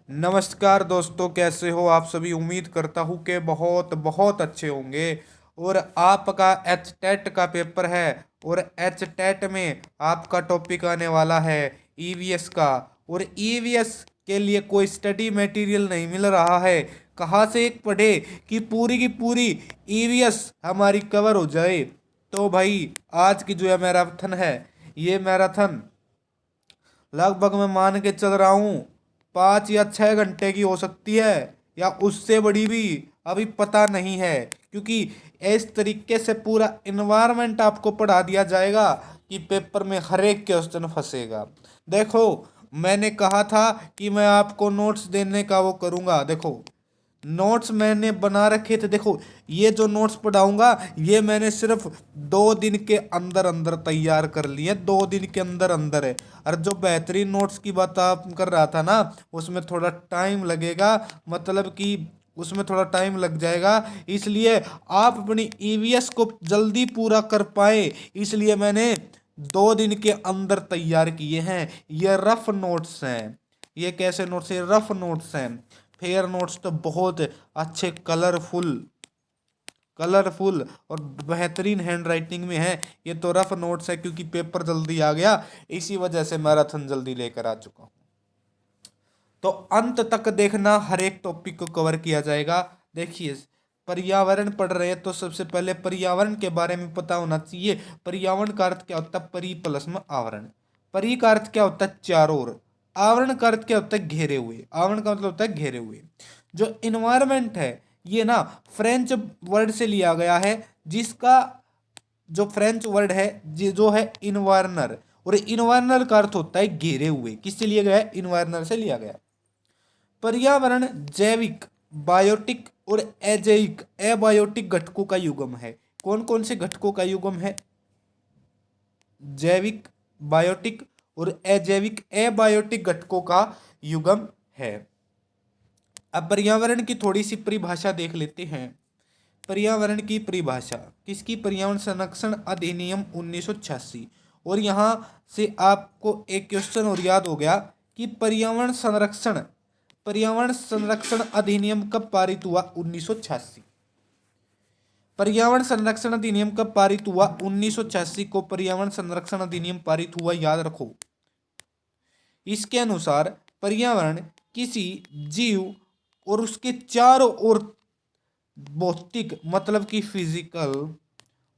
नमस्कार दोस्तों, कैसे हो आप सभी। उम्मीद करता हूँ कि बहुत बहुत अच्छे होंगे। और आपका एच टेट का पेपर है और एच टेट में आपका टॉपिक आने वाला है ईवीएस का। और ईवीएस के लिए कोई स्टडी मटेरियल नहीं मिल रहा है। कहाँ से एक पढ़े कि पूरी की पूरी ईवीएस हमारी कवर हो जाए। तो भाई आज की जो है मैराथन है, ये मैराथन लगभग मैं मान के चल रहा हूँ 5 या 6 घंटे की हो सकती है, या उससे बड़ी भी। अभी पता नहीं है, क्योंकि इस तरीके से पूरा इन्वायरमेंट आपको पढ़ा दिया जाएगा कि पेपर में हर एक क्वेश्चन फंसेगा। देखो, मैंने कहा था कि मैं आपको नोट्स देने का वो करूँगा। देखो, नोट्स मैंने बना रखे थे। देखो, ये जो नोट्स पढ़ाऊंगा ये मैंने सिर्फ 2 दिन के अंदर अंदर तैयार कर लिए, 2 दिन के अंदर अंदर है। और जो बेहतरीन नोट्स की बात आप कर रहा था ना, उसमें थोड़ा टाइम लगेगा, मतलब कि उसमें थोड़ा टाइम लग जाएगा। इसलिए आप अपनी ईवीएस को जल्दी पूरा कर पाए, इसलिए मैंने 2 दिन के अंदर तैयार किए हैं। ये रफ नोट्स हैं। ये कैसे नोट्स हैं? रफ नोट्स हैं। फेयर नोट्स तो बहुत अच्छे, कलरफुल कलरफुल और बेहतरीन हैंड राइटिंग में है। ये तो रफ नोट्स है, क्योंकि पेपर जल्दी आ गया, इसी वजह से मैराथन जल्दी लेकर आ चुका हूँ। तो अंत तक देखना, हर एक टॉपिक को कवर किया जाएगा। देखिए, पर्यावरण पढ़ रहे हैं तो सबसे पहले पर्यावरण के बारे में पता होना चाहिए। पर्यावरण का अर्थ क्या होता है? परि प्लस में आवरण। परि का अर्थ क्या होता है? चारों ओर। आवरण का अर्थ क्या होता है? घेरे हुए। आवरण का मतलब होता है घेरे हुए। जो इन्वायरमेंट है, ये ना फ्रेंच वर्ड से लिया गया है, जिसका जो फ्रेंच वर्ड है जो है इन्वायरनर। और इन्वायरनर का अर्थ होता है घेरे हुए। किससे लिया गया है? इन्वायरनर से लिया गया है। पर्यावरण जैविक, बायोटिक और अजैविक, एबायोटिक घटकों का युग्म है। कौन कौन से घटकों का युग्म है? जैविक, बायोटिक और अजैविक, एबायोटिक घटकों का युग्म है। अब पर्यावरण की थोड़ी सी परिभाषा देख लेते हैं। पर्यावरण की परिभाषा किसकी? पर्यावरण संरक्षण अधिनियम 1986। और यहाँ से आपको एक क्वेश्चन और याद हो गया कि पर्यावरण संरक्षण अधिनियम कब पारित हुआ? 1986। पर्यावरण संरक्षण अधिनियम कब पारित हुआ? 1986 को पर्यावरण संरक्षण अधिनियम पारित हुआ, याद रखो। इसके अनुसार पर्यावरण किसी जीव और उसके चारों ओर भौतिक, मतलब कि फिजिकल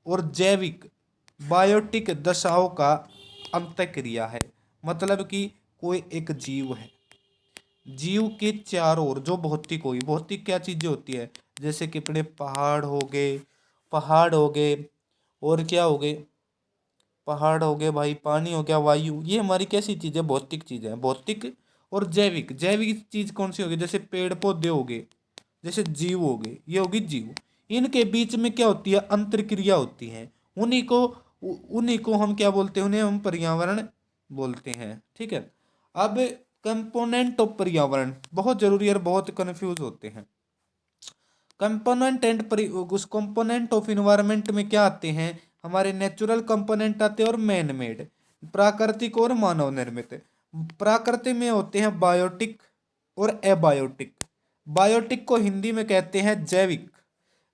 और जैविक, बायोटिक दशाओं का अंतःक्रिया है। मतलब कि कोई एक जीव है, जीव के चारों ओर जो भौतिक हुई। भौतिक क्या चीजें होती है? जैसे कि अपने पहाड़ हो गए और क्या हो गए? पहाड़ हो गए भाई, पानी हो गया, वायु। ये हमारी कैसी चीजें? भौतिक चीजें हैं। भौतिक और जैविक। जैविक चीज कौन सी होगी? जैसे पेड़ पौधे हो गए, जैसे जीव हो गए, ये होगी जीव। इनके बीच में क्या होती है? अंतर क्रिया होती है। उन्हीं को उन्हीं को हम क्या बोलते हैं? उन्हें हम पर्यावरण बोलते हैं। ठीक है। अब कंपोनेंट ऑफ पर्यावरण बहुत जरूरी है और बहुत कंफ्यूज होते हैं। कंपोनेंट उस कंपोनेंट ऑफ इन्वायरमेंट में क्या आते हैं? हमारे नेचुरल कंपोनेंट आते हैं और मैन मेड, प्राकृतिक और मानव निर्मित। प्राकृतिक में होते हैं बायोटिक और एबायोटिक। बायोटिक को हिंदी में कहते हैं जैविक।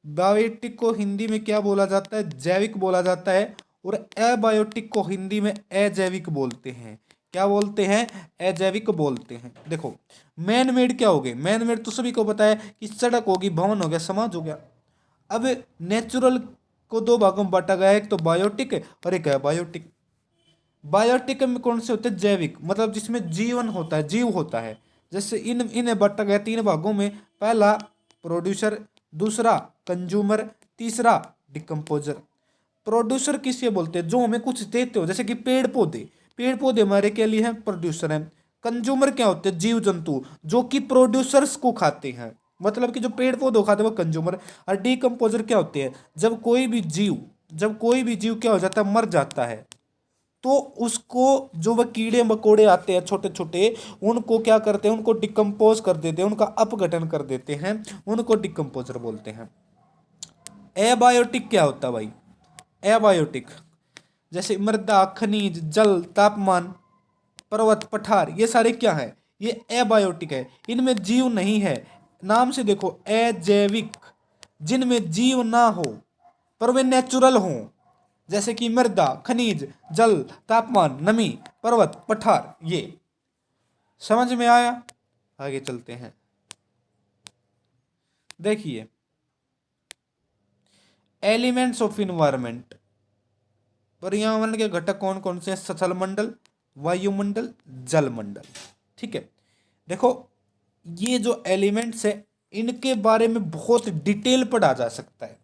बायोटिक को हिंदी में क्या बोला जाता है? जैविक बोला जाता है। और एबायोटिक को हिंदी में अजैविक बोलते हैं। क्या बोलते हैं? अजैविक बोलते हैं। देखो, मैन मेड क्या हो गए? मैन मेड तो सभी को पता है कि सड़क होगी, भवन हो गया, समाज हो गया। अब नेचुरल को दो भागों में बांटा गया है, एक तो बायोटिक और एक है बायोटिक। बायोटिक में कौन से होते हैं? जैविक, मतलब जिसमें जीवन होता है, जीव होता है। जैसे इन्हें बांटा गया 3 भागों में। पहला प्रोड्यूसर, दूसरा कंज्यूमर, तीसरा डिकम्पोजर। प्रोड्यूसर किसे बोलते हैं? जो हमें कुछ देते हो, जैसे कि पेड़ पौधे। पेड़ पौधे हमारे के लिए हैं, प्रोड्यूसर हैं। कंज्यूमर क्या होते हैं? जीव जंतु, जो कि प्रोड्यूसर्स को खाते हैं। मतलब कि जो पेड़ पौधे खाते हैं वो कंज्यूमर। और डिकम्पोजर क्या होते हैं? जब कोई भी जीव क्या हो जाता है? मर जाता है, तो उसको जो वह कीड़े मकोड़े आते हैं छोटे छोटे, उनको क्या करते हैं? उनको डिकम्पोज कर देते हैं, उनका अपघटन कर देते हैं, उनको डिकम्पोजर बोलते हैं। एबायोटिक क्या होता है भाई? एबायोटिक जैसे मृदा, खनिज, जल, तापमान, पर्वत, पठार, ये सारे क्या है? ये एबायोटिक है, इनमें जीव नहीं है। नाम से देखो, अजैविक, जिनमें जीव ना हो पर वे नेचुरल हों, जैसे कि मृदा, खनिज, जल, तापमान, नमी, पर्वत, पठार। ये समझ में आया? आगे चलते हैं। देखिए, एलिमेंट्स ऑफ इन्वायरमेंट, पर्यावरण के घटक कौन कौन से हैं? स्थल मंडल, वायुमंडल, जलमंडल। ठीक है, देखो ये जो एलिमेंट्स है इनके बारे में बहुत डिटेल पढ़ा जा सकता है,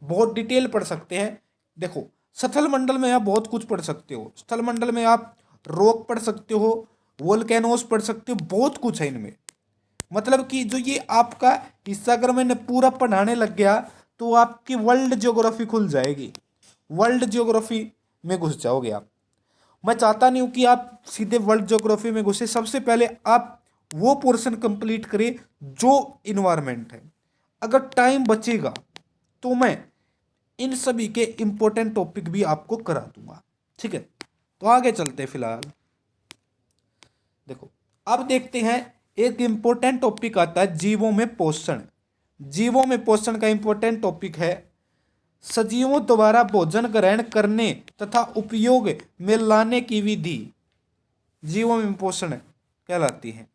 बहुत डिटेल पढ़ सकते हैं। देखो, स्थल मंडल में आप बहुत कुछ पढ़ सकते हो, स्थल मंडल में आप रॉक पढ़ सकते हो, वोल्केनोस पढ़ सकते हो, बहुत कुछ है इनमें। मतलब कि जो ये आपका हिस्सा अगर मैंने पूरा पढ़ाने लग गया तो आपकी वर्ल्ड ज्योग्राफी खुल जाएगी, वर्ल्ड ज्योग्राफी में घुस जाओगे आप। मैं चाहता नहीं हूं कि आप सीधे वर्ल्ड ज्योग्राफी में घुसे, सबसे पहले आप वो पोर्शन कंप्लीट करें जो इन्वायरमेंट है। अगर टाइम बचेगा तो मैं इन सभी के इंपॉर्टेंट टॉपिक भी आपको करा दूंगा। ठीक है, तो आगे चलते हैं। फिलहाल देखो, अब देखते हैं एक इंपॉर्टेंट टॉपिक आता है जीवों में पोषण। जीवों में पोषण का इंपॉर्टेंट टॉपिक है सजीवों द्वारा भोजन ग्रहण करने तथा उपयोग में लाने की विधि जीवों में पोषण कहलाती है।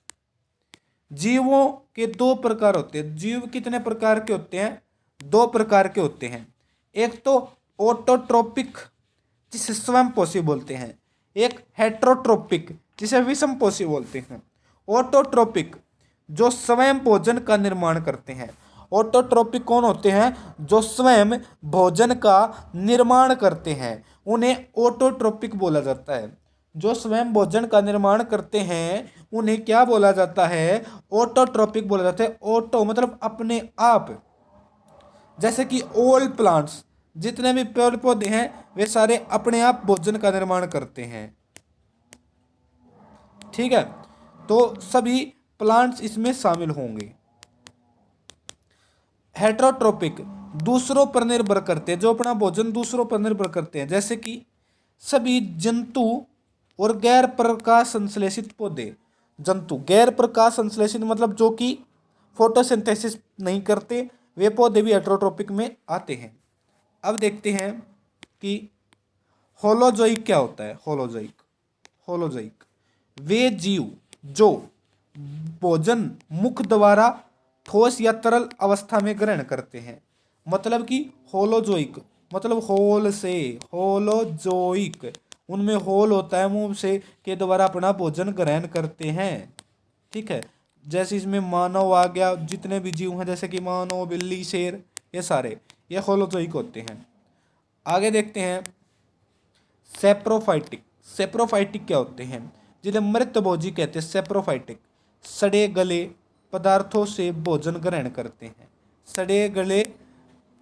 जीवों के दो प्रकार होते हैं। जीव कितने प्रकार के होते हैं? दो प्रकार के होते हैं। एक तो ऑटोट्रोपिक जिसे स्वयं पोषी बोलते हैं, एक हेट्रोट्रोपिक जिसे विषम पोषी बोलते हैं। ऑटोट्रोपिक जो स्वयं भोजन का निर्माण करते हैं। ऑटोट्रोपिक कौन होते हैं? जो स्वयं भोजन का निर्माण करते हैं, उन्हें ऑटोट्रोपिक बोला जाता है। जो स्वयं भोजन का निर्माण करते हैं उन्हें क्या बोला जाता है? ऑटोट्रोपिक बोला जाता है। ऑटो मतलब अपने आप, जैसे कि ऑल प्लांट्स, जितने भी पेड़ पौधे हैं वे सारे अपने आप भोजन का निर्माण करते हैं। ठीक है, तो सभी प्लांट्स इसमें शामिल होंगे। हेट्रोट्रोपिक दूसरों पर निर्भर करते हैं, जो अपना भोजन दूसरों पर निर्भर करते हैं, जैसे कि सभी जंतु और गैर प्रकाश संश्लेषित पौधे। जंतु गैर प्रकाश संश्लेषित मतलब जो कि फोटोसिंथेसिस नहीं करते, वे पौधे भी हेट्रोट्रोपिक में आते हैं। अब देखते हैं कि होलोजोइक क्या होता है। होलोजोइक वे जीव जो भोजन मुख द्वारा ठोस या तरल अवस्था में ग्रहण करते हैं। मतलब कि होलोजोइक मतलब होल से, होलोजोइक उनमें होल होता है, मुंह से के द्वारा अपना भोजन ग्रहण करते हैं। ठीक है, जैसे इसमें मानव आ गया, जितने भी जीव हैं जैसे कि मानव, बिल्ली, शेर, ये सारे ये होलोजोइक होते हैं। आगे देखते हैं सेप्रोफाइटिक। सेप्रोफाइटिक क्या होते हैं? जिन्हें मृतभोजी कहते हैं। सेप्रोफाइटिक सड़े गले पदार्थों से भोजन ग्रहण करते हैं। सड़े गले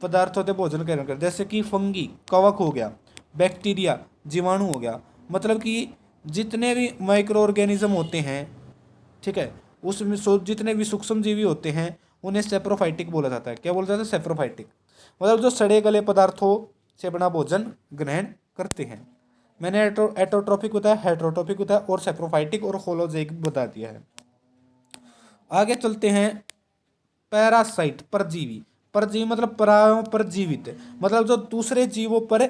पदार्थों से भोजन ग्रहण करते हैं, जैसे कि फंगी, कवक हो गया, बैक्टीरिया, जीवाणु हो गया। मतलब कि जितने भी माइक्रो ऑर्गेनिज्म होते हैं, ठीक है, उसमें जितने भी सूक्ष्म जीवी होते हैं उन्हें सेप्रोफाइटिक बोला जाता है। क्या बोला जाता है? सेप्रोफाइटिक मतलब जो सड़े गले पदार्थों से बना भोजन ग्रहण करते हैं। मैंने एटोट्रोपिक बताया, हेट्रोट्रोपिक बताया और सेप्रोफाइटिक और होलोजोइक बता दिया है। आगे चलते हैं। पैरासाइट परजीवी। परजीवी मतलब परायों पर जीवित, मतलब जो दूसरे जीवों पर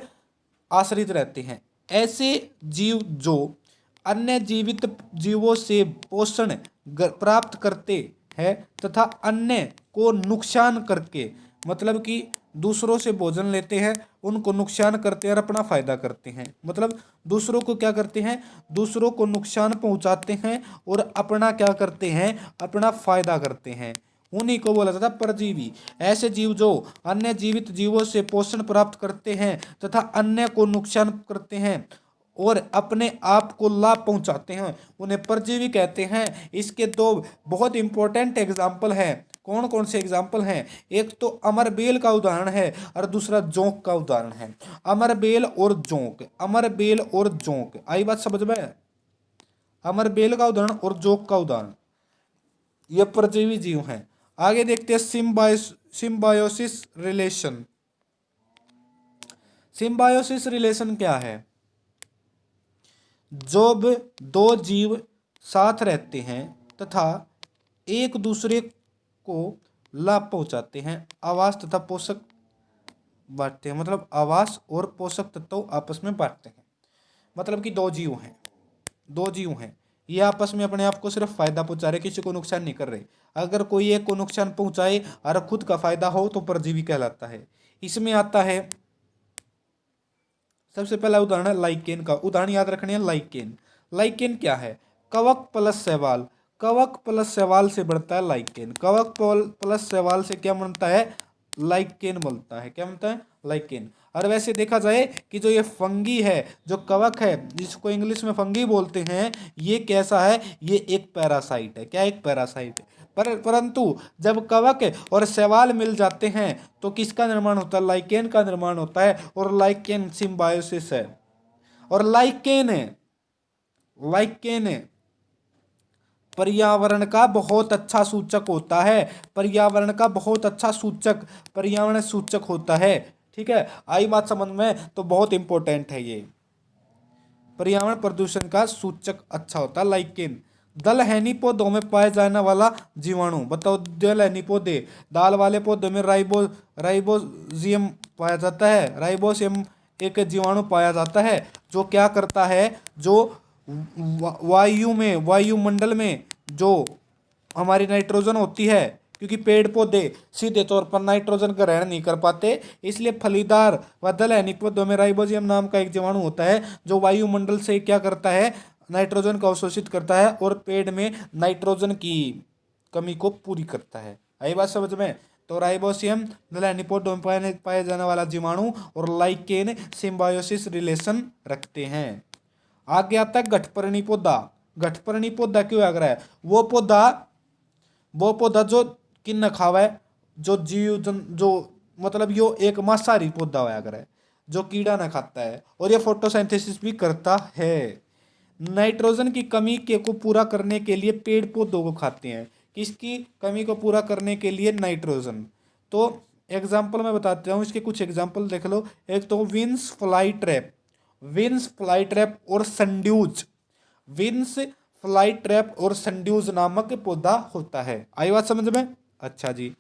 आश्रित रहते हैं। ऐसे जीव जो अन्य जीवित जीवों से पोषण प्राप्त करते हैं तथा अन्य को नुकसान करके, मतलब कि दूसरों से भोजन लेते हैं, उनको नुकसान करते हैं और अपना फायदा करते हैं। मतलब दूसरों को क्या करते हैं? दूसरों को नुकसान पहुंचाते हैं और अपना क्या करते हैं? अपना फायदा करते हैं। उन्हीं को बोला जाता है परजीवी। ऐसे जीव जो अन्य जीवित जीवों से पोषण प्राप्त करते हैं तथा अन्य को नुकसान करते हैं और अपने आप को लाभ पहुंचाते हैं, उन्हें परजीवी कहते हैं। इसके दो बहुत इंपॉर्टेंट एग्जाम्पल हैं। कौन कौन से एग्जाम्पल हैं? एक तो अमरबेल का उदाहरण है और दूसरा जोंक का उदाहरण है। अमरबेल और जोंक, अमरबेल और जोंक, आई बात समझ में? अमरबेल का उदाहरण और जोंक का उदाहरण, ये परजीवी जीव हैं। आगे देखते हैं सिम्बायोसिस रिलेशन। सिम्बायोसिस रिलेशन क्या है? जब दो जीव साथ रहते हैं तथा एक दूसरे को लाभ पहुंचाते हैं। आवास तथा पोषक बांटते हैं, मतलब आवास और पोषक तत्व आपस में बांटते हैं। मतलब कि दो जीव हैं, ये आपस में अपने आप को सिर्फ फायदा पहुंचा रहे, किसी को नुकसान नहीं कर रहे। अगर कोई एक को नुकसान पहुंचाए और खुद का फायदा हो तो परजीवी कहलाता है। इसमें आता है सबसे पहला उदाहरण है लाइकेन का। उदाहरण याद रखने हैं लाइकेन। लाइकेन क्या है? कवक प्लस शैवाल। कवक प्लस शैवाल से बढ़ता है लाइकेन। कवक प्लस शैवाल से क्या बनता है? लाइकेन बनता है। क्या बनता है? लाइकेन। और वैसे देखा जाए कि जो ये फंगी है, जो कवक है, जिसको इंग्लिश में फंगी बोलते हैं, ये कैसा है? ये एक पैरासाइट है। क्या? एक पैरासाइट है। परंतु जब कवक और शैवाल मिल जाते हैं तो किसका निर्माण होता है? लाइकेन का निर्माण होता है। और लाइकेन सिम्बायोसिस है। और लाइकेन पर्यावरण का बहुत अच्छा सूचक होता है। पर्यावरण का बहुत अच्छा सूचक, पर्यावरण सूचक होता है। ठीक है, आई बात समझ में? तो बहुत इंपॉर्टेंट है ये। पर्यावरण प्रदूषण का सूचक अच्छा होता है लाइकेन। दलहनी पौधों में पाए जाने वाला जीवाणु बताओ। दलहनी पौधे, दाल वाले पौधों में राइबोजियम पाया जाता है। राइबोजियम एक जीवाणु पाया जाता है जो क्या करता है? जो वायुमंडल में जो हमारी नाइट्रोजन होती है, क्योंकि पेड़ पौधे सीधे तौर पर नाइट्रोजन ग्रहण नहीं कर पाते, इसलिए फलीदार व दलहनी पौधों में राइबोजियम नाम का एक जीवाणु होता है जो वायुमंडल से क्या करता है? नाइट्रोजन को अवशोषित करता है और पेड़ में नाइट्रोजन की कमी को पूरी करता है। आई बात समझ में? तो राइबोसियम दलहनी पौधों में पाए जाने वाला जीवाणु और लाइकेन सिम्बायोसिस रिलेशन रखते हैं। आगे आता है घटपर्णी पौधा। घटपर्णी पौधा क्यों आ रहा है? वो पौधा जो किन्न खावा है, जो जीव जन जो मतलब यो एक मांसाहारी पौधा होया करे, जो कीड़ा ना खाता है, और ये फोटोसिंथेसिस भी करता है। नाइट्रोजन की कमी के को पूरा करने के लिए पेड़ पौधों को खाते हैं। किसकी कमी को पूरा करने के लिए? नाइट्रोजन। तो एग्जाम्पल मैं बताता हूँ, इसके कुछ एग्जाम्पल देख लो। एक तो विंस फ्लाई ट्रैप और संड्यूज। विंस फ्लाई ट्रैप और संड्यूज नामक पौधा होता है। आई बात समझ में? अच्छा जी,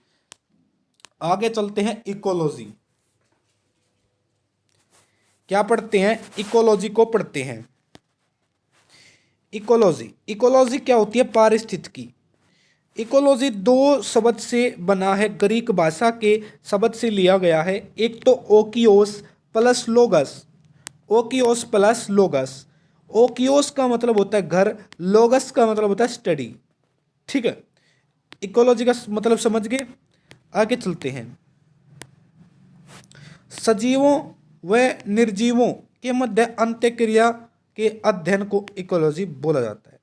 आगे चलते हैं। इकोलॉजी क्या पढ़ते हैं? इकोलॉजी को पढ़ते हैं। इकोलॉजी क्या होती है? पारिस्थितिकी। इकोलॉजी दो शब्द से बना है, ग्रीक भाषा के शब्द से लिया गया है। एक तो ओकियोस प्लस लोगस। ओकियोस प्लस लोगस। ओकियोस का मतलब होता है घर, लोगस का मतलब होता है स्टडी। ठीक है, इकोलॉजी का मतलब समझ गए? आगे चलते हैं। सजीवों व निर्जीवों के मध्य अंत्यक्रिया के अध्ययन को इकोलॉजी बोला जाता है।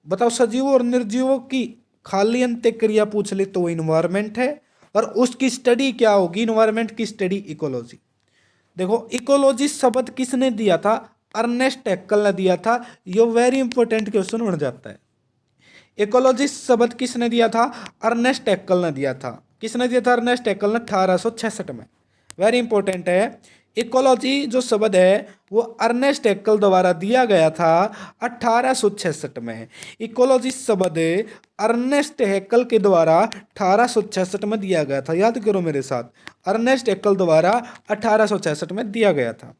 बताओ, सजीवों और निर्जीवों की खाली अंत्यक्रिया पूछ ले तो इन्वायरमेंट है, और उसकी स्टडी क्या होगी? इन्वायरमेंट की स्टडी इकोलॉजी। देखो, इकोलॉजी शब्द किसने दिया था? अर्नेस्ट हैक्कल ने दिया था। ये वेरी इंपॉर्टेंट क्वेश्चन बन जाता है। इकोलॉजी शब्द किसने दिया था? अर्नेस्ट हैक्कल ने दिया था। किसने दिया था? अर्नेस्ट हैक्कल ने 1866 में। वेरी इंपॉर्टेंट है। इकोलॉजी जो शब्द है वो अर्नेस्ट हैक्कल द्वारा दिया गया था 1866 में। इकोलॉजी शब्द अर्नेस्ट हैक्कल के द्वारा 1866 में दिया गया था। याद करो मेरे साथ, अर्नेस्ट हैक्कल द्वारा 1866 में दिया गया था।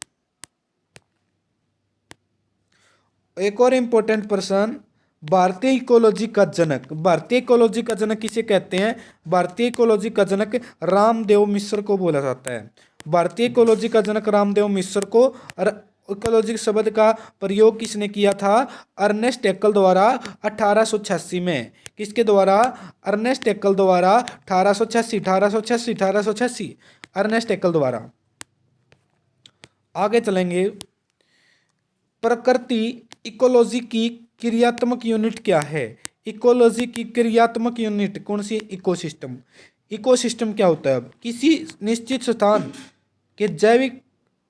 एक और इंपॉर्टेंट प्रश्न, भारतीय इकोलॉजी का जनक। भारतीय इकोलॉजी का जनक किसे कहते हैं? भारतीय इकोलॉजी का जनक रामदेव मिश्र को बोला जाता है। भारतीय इकोलॉजी का जनक रामदेव मिश्र को। और इकोलॉजी शब्द का प्रयोग किसने किया था? अर्नेस्ट हैक्कल द्वारा 1886 में। किसके द्वारा? अर्नेस्ट हैक्कल द्वारा 1886 अर्नेस्ट हैक्कल द्वारा। आगे चलेंगे। प्रकृति इकोलॉजी की क्रियात्मक यूनिट क्या है? इकोलॉजी की क्रियात्मक यूनिट कौन सी? इकोसिस्टम। इकोसिस्टम क्या होता है? अब किसी निश्चित स्थान के जैविक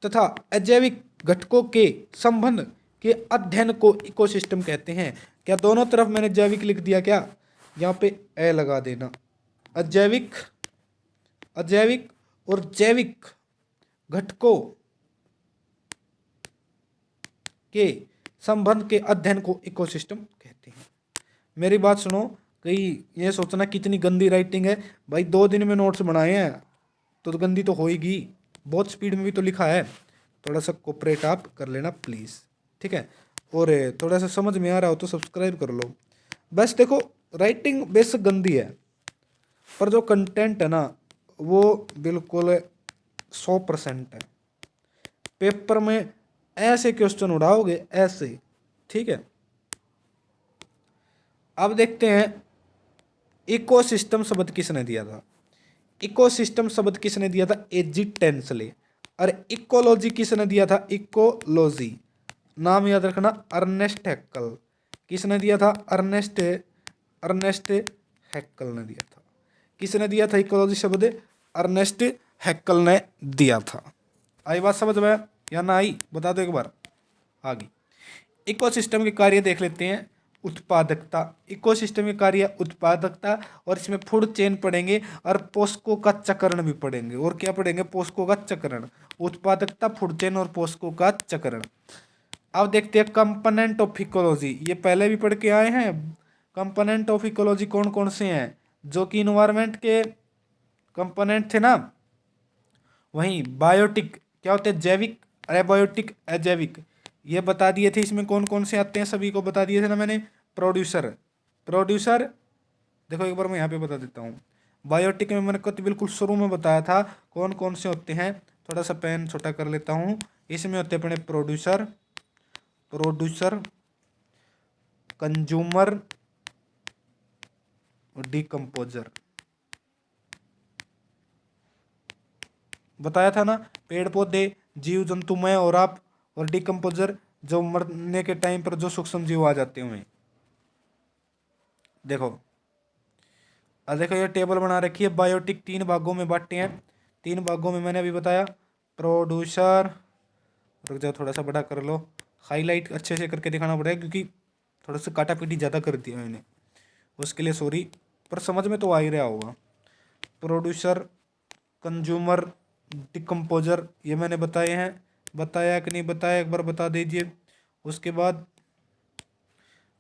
तथा अजैविक घटकों के संबंध के अध्ययन को इकोसिस्टम कहते हैं। क्या दोनों तरफ मैंने जैविक लिख दिया? क्या यहाँ पे ए लगा देना। अजैविक और जैविक घटकों के संबंध के अध्ययन को इकोसिस्टम कहते हैं। मेरी बात सुनो, कहीं ये सोचना कितनी गंदी राइटिंग है भाई, 2 दिन में नोट्स बनाए हैं तो गंदी तो होएगी, बहुत स्पीड में भी तो लिखा है, थोड़ा सा कोऑपरेट आप कर लेना प्लीज़, ठीक है। और थोड़ा सा समझ में आ रहा हो तो सब्सक्राइब कर लो। बस देखो, राइटिंग बेशक गंदी है पर जो कंटेंट है ना वो बिल्कुल 100% है। पेपर में ऐसे क्वेश्चन उड़ाओगे ऐसे, ठीक है। अब देखते हैं इकोसिस्टम शब्द किसने दिया था। इकोसिस्टम शब्द किसने दिया था, एजी टेंसले। और इकोलॉजी किसने दिया था, इकोलॉजी नाम याद रखना, अर्नेस्ट हैक्कल। किसने दिया था, अर्नेस्ट अर्नेस्ट हैक्कल ने दिया था। किसने दिया था इकोलॉजी शब्द, अर्नेस्ट हैक्कल ने दिया था। आई बात समझ में या ना आई, बता दो एक बार। आगे इकोसिस्टम के कार्य देख लेते हैं। उत्पादकता, इकोसिस्टम के कार्य उत्पादकता, और इसमें फूड चेन पढ़ेंगे और पोस्को का चक्रण भी पढ़ेंगे। और क्या पढ़ेंगे, पोस्को का चक्रण, उत्पादकता, फूड चेन और पोस्को का चक्रण। अब देखते हैं कंपोनेंट ऑफ इकोलॉजी, ये पहले भी पढ़ के आए हैं। कंपोनेंट ऑफ इकोलॉजी कौन कौन से हैं, जो कि इन्वायरमेंट के कंपोनेंट थे ना, वहीं बायोटिक क्या होते हैं, जैविक, एबायोटिक, अजैविक, ये बता दिए थे। इसमें कौन कौन से आते हैं सभी को बता दिए थे ना मैंने। प्रोड्यूसर, प्रोड्यूसर देखो एक बार मैं यहाँ पे बता देता हूँ। बायोटिक में मैंने कत बिल्कुल शुरू में बताया था कौन कौन से होते हैं। थोड़ा सा पेन छोटा कर लेता हूँ। इसमें होते अपने प्रोड्यूसर, प्रोड्यूसर, कंज्यूमर और डिकम्पोजर। बताया था ना, पेड़ पौधे, जीव जंतु में और आप, और डिकम्पोजर जो मरने के टाइम पर जो सूक्ष्म जीव आ जाते हैं। देखो अब देखो ये टेबल बना रखी है। बायोटिक 3 भागों में बांटे हैं। 3 भागों में मैंने अभी बताया। प्रोड्यूसर, रुक जाओ थोड़ा सा बड़ा कर लो, हाईलाइट अच्छे से करके दिखाना पड़ेगा क्योंकि थोड़ा सा काटा पीटी ज़्यादा कर दिया मैंने, उसके लिए सॉरी, पर समझ में तो आ ही रहा होगा। प्रोड्यूसर, कंज्यूमर, डिकम्पोजर, ये मैंने बताए हैं। बताया कि नहीं बताया, एक बार बता दीजिए। उसके बाद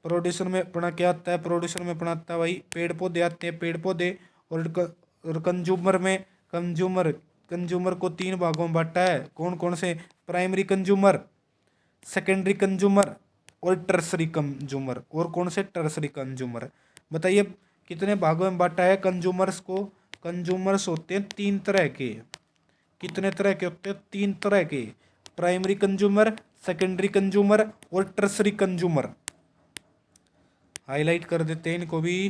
प्रोड्यूसर में अपना क्या आता है, प्रोड्यूसर में अपना आता है भाई पेड़ पौधे आते हैं, पेड़ पौधे। और कंज्यूमर में, कंज्यूमर, कंज्यूमर को 3 भागों में बांटा है। कौन कौन से, प्राइमरी कंज्यूमर, सेकेंडरी कंज्यूमर और टर्सरी कंज्यूमर। और कौन से, टर्सरी कंज्यूमर। बताइए कितने भागों में बांटा है कंज्यूमर्स को। कंज्यूमर्स होते हैं 3 तरह के। कितने तरह के होते हैं, 3 तरह के। प्राइमरी कंज्यूमर, सेकेंडरी कंज्यूमर और टर्सरी कंज्यूमर। हाईलाइट कर देते हैं इनको भी।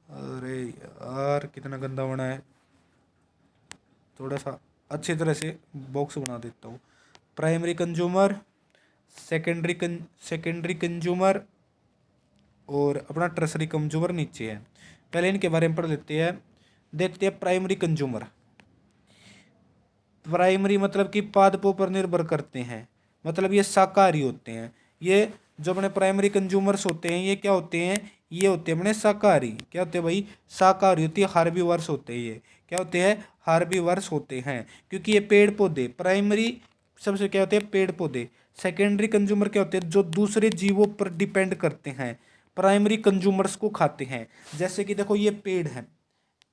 अरे यार कितना गंदा बना है, थोड़ा सा अच्छी तरह से बॉक्स बना देता हूँ। प्राइमरी कंज्यूमर, सेकेंडरी कंज्यूमर और अपना टर्सरी कंज्यूमर नीचे है। पहले इनके बारे में पढ़ लेते हैं। देखते हैं प्राइमरी कंज्यूमर। प्राइमरी मतलब कि पादपों पर निर्भर करते हैं, मतलब ये शाकाहारी होते हैं। ये जो अपने प्राइमरी कंज्यूमर्स होते हैं ये क्या होते हैं, ये होते हैं अपने शाकाहारी। क्या होते हैं भाई, शाकाहारी होती है, हार्बीवर्स होते हैं। ये क्या होते हैं, हार्बीवर्स होते हैं, क्योंकि ये पेड़ पौधे, प्राइमरी सबसे क्या होते हैं, पेड़ पौधे। सेकेंडरी कंज्यूमर क्या होते हैं, जो दूसरे जीवों पर डिपेंड करते हैं, प्राइमरी कंज्यूमर्स को खाते हैं। जैसे कि देखो ये पेड़ है,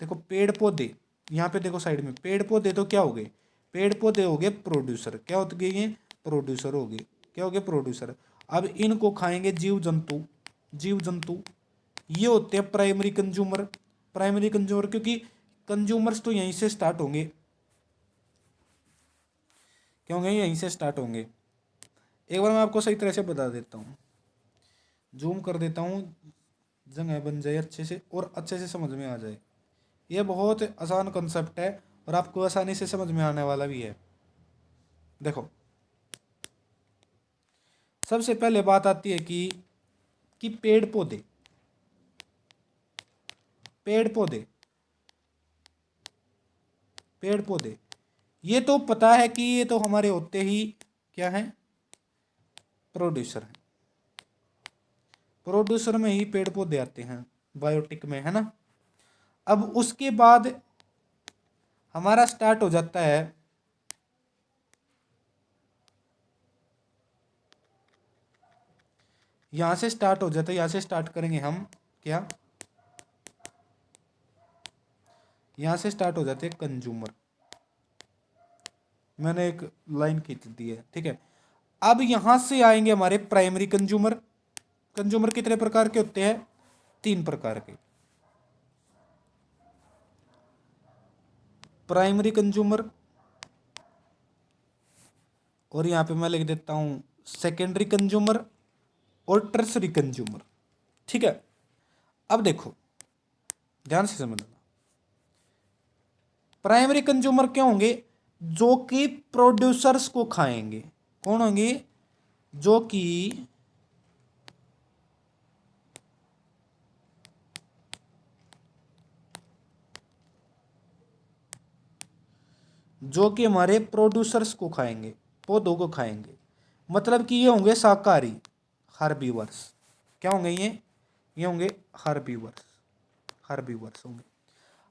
देखो पेड़ पौधे, यहाँ पे देखो साइड में पेड़ पौधे, तो क्या हो गए, पेड़ पौधे हो गए प्रोड्यूसर। क्या होते गए ये, प्रोड्यूसर हो गए। क्या हो गए, प्रोड्यूसर। अब इनको खाएंगे जीव जंतु, जीव जंतु, ये होते हैं प्राइमरी कंज्यूमर। प्राइमरी कंज्यूमर क्योंकि कंज्यूमर्स तो यहीं से स्टार्ट होंगे, क्यों होंगे, यहीं से स्टार्ट होंगे। एक बार मैं आपको सही तरह से बता देता हूँ, जूम कर देता हूँ, जगह बन जाए अच्छे से और अच्छे से समझ में आ जाए। ये बहुत आसान कॉन्सेप्ट है और आपको आसानी से समझ में आने वाला भी है। देखो सबसे पहले बात आती है कि पेड़ पौधे, पेड़ पौधे, पेड़ पौधे, ये तो पता है कि ये तो हमारे होते ही क्या है, प्रोड्यूसर है। प्रोड्यूसर में ही पेड़ पौधे आते हैं, बायोटिक में, है ना। अब उसके बाद हमारा स्टार्ट हो जाता है यहाँ से स्टार्ट हो जाता है, यहाँ से स्टार्ट करेंगे हम क्या, यहाँ से स्टार्ट हो जाते हैं कंज्यूमर। मैंने एक लाइन खींच दी है, ठीक है। अब यहाँ से आएंगे हमारे प्राइमरी कंज्यूमर। कंज्यूमर कितने प्रकार के होते हैं, 3 प्रकार के। प्राइमरी कंज्यूमर, और यहाँ पे मैं लिख देता हूँ सेकेंडरी कंज्यूमर और टर्सरी कंज्यूमर, ठीक है। अब देखो ध्यान से समझना, प्राइमरी कंज्यूमर क्या होंगे, जो कि प्रोड्यूसर्स को खाएंगे। कौन होंगे, जो कि हमारे प्रोड्यूसर्स को खाएंगे, पौधों को खाएंगे। मतलब कि ये होंगे शाकाहारी, हर्बीवर्स। क्या होंगे ये होंगे हर्बीवर्स, हर्बीवर्स होंगे।